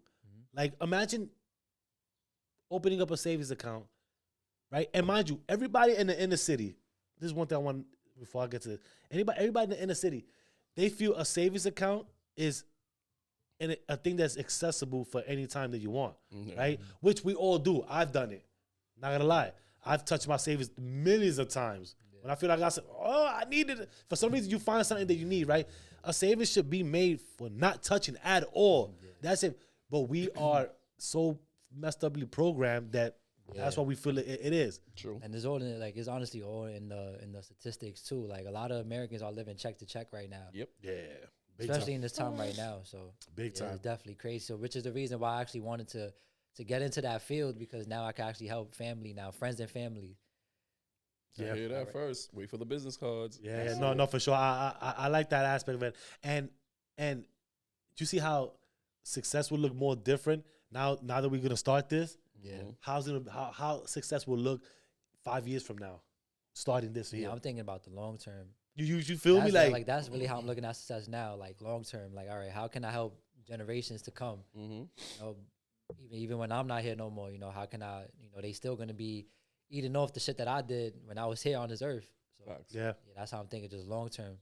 S1: Like imagine opening up a savings account right? And mind you, everybody in the inner city, this is one thing I want before I get to this. Everybody in the inner city, they feel a savings account is a thing that's accessible for any time that you want, right? Which we all do. I've done it. Not gonna lie. I've touched my savings millions of times. When I feel like I needed it. For some reason, you find something that you need, right? A savings should be made for not touching at all. That's it. But we are so messed uply programmed that that's why we feel it is.
S4: True.
S3: And it's all in, like, it's honestly all in the statistics too. Like, a lot of Americans are living check to check right now.
S4: Yep.
S1: Yeah. Big
S3: Especially
S1: time.
S3: in this time right now. So
S1: Big time.
S3: it's definitely crazy. So which is the reason why I actually wanted to get into that field, because now I can actually help family now, friends and family.
S1: Yeah.
S4: Hear that first. Wait for the business cards.
S1: Yeah, no, for sure. I like that aspect of it. And you see how success will look more different now that we're gonna start this?
S3: Yeah.
S1: How success will look 5 years from now, starting this year.
S3: Yeah, I'm thinking about the long term.
S1: You feel me? Like
S3: That's really how I'm looking at success now, like long term. Like, all right, how can I help generations to come? You know, even when I'm not here no more, you know, how can I, you know, they still gonna be eating off the shit that I did when I was here on this earth. So
S1: yeah,
S3: that's how I'm thinking, just long term.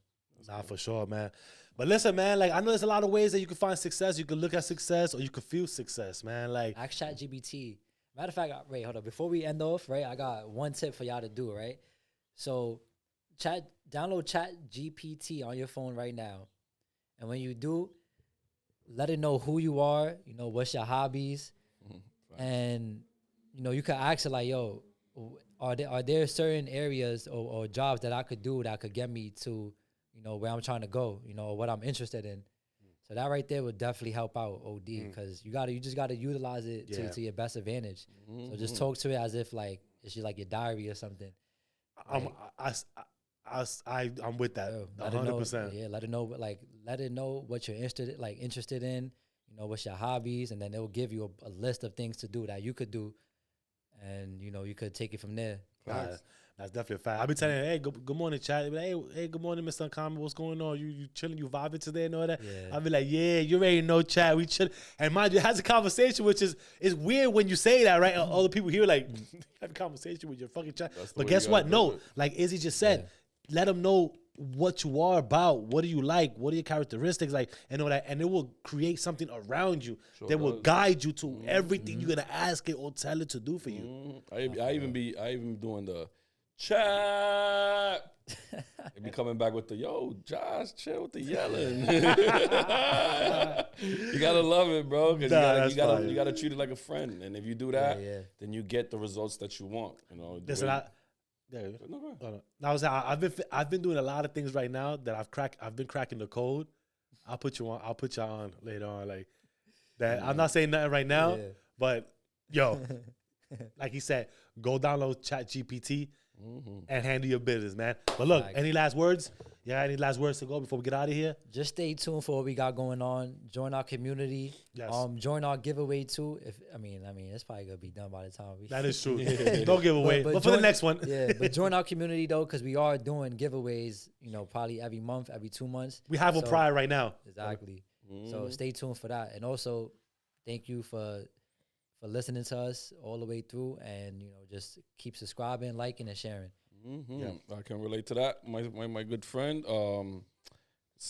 S1: nah, for sure, man. But listen, man, like I know there's a lot of ways that you can find success. You can look at success or you can feel success, man. Like
S3: Ask ChatGPT. Matter of fact, wait, hold up. Before we end off, right, I got one tip for y'all to do, right? So download ChatGPT on your phone right now. And when you do, let it know who you are, you know, what's your hobbies. And, you know, you can ask it like, yo, are there certain areas or jobs that I could do that could get me to, you know, where I'm trying to go, you know, what I'm interested in. So that right there would definitely help out OD, because you just gotta utilize it to your best advantage. So just talk to it as if like it's like your diary or something.
S1: I'm with that,
S3: Yo,
S1: 100%.
S3: Yeah, let it know what you're interested in. You know, what's your hobbies, and then it will give you a list of things to do that you could do, and you know you could take it from there.
S1: Nah, that's definitely a fact. I'll be telling you, hey, good morning, chat. Hey, good morning, Mr. Uncommon. What's going on? You chilling? You vibing today and all that?
S3: Yeah.
S1: I'll be like, yeah, you already know, chat. We chill. And mind you, it has a conversation, which is weird when you say that, right? All the people here like, have a conversation with your fucking chat. But guess what? No, like Izzy just said, let them know what you are about. What do you like? What are your characteristics like? And all that. And it will create something around you that will guide you to everything you're going to ask it or tell it to do for you.
S4: I even be doing the chat. They be coming back with the yo, Josh, chill with the yelling. You gotta love it, bro. Because you gotta treat it like a friend. And if you do that, then you get the results that you want. You know.
S1: Listen, I've been doing a lot of things right now that I've been cracking the code. I'll put y'all on later on, like that. I'm not saying nothing right now, but yo, like he said, go download ChatGPT and handle your business, man. But look, any last words? Yeah, any last words to go before we get out of here?
S3: Just stay tuned for what we got going on. Join our community.
S1: Yes.
S3: Join our giveaway too. I mean, it's probably gonna be done by the time we.
S1: That is true. Don't give away. But for the next one,
S3: but join our community though, because we are doing giveaways. You know, probably every month, every 2 months.
S1: We have one prior right now.
S3: Exactly. So stay tuned for that, and also thank you for listening to us all the way through, and you know, just keep subscribing, liking, and sharing.
S4: Yeah, I can relate to that. My good friend.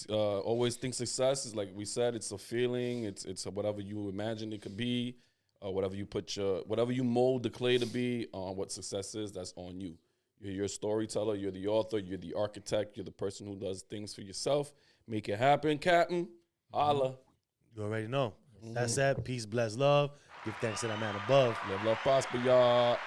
S4: Always think success is, like we said, it's a feeling. It's whatever you imagine it could be, whatever you mold the clay to be. What success is, that's on you. You're a storyteller. You're the author. You're the architect. You're the person who does things for yourself. Make it happen, Captain. Holla.
S1: You already know. That's that. Peace, bless, love. Give thanks to that man above.
S4: Love, prosper, y'all.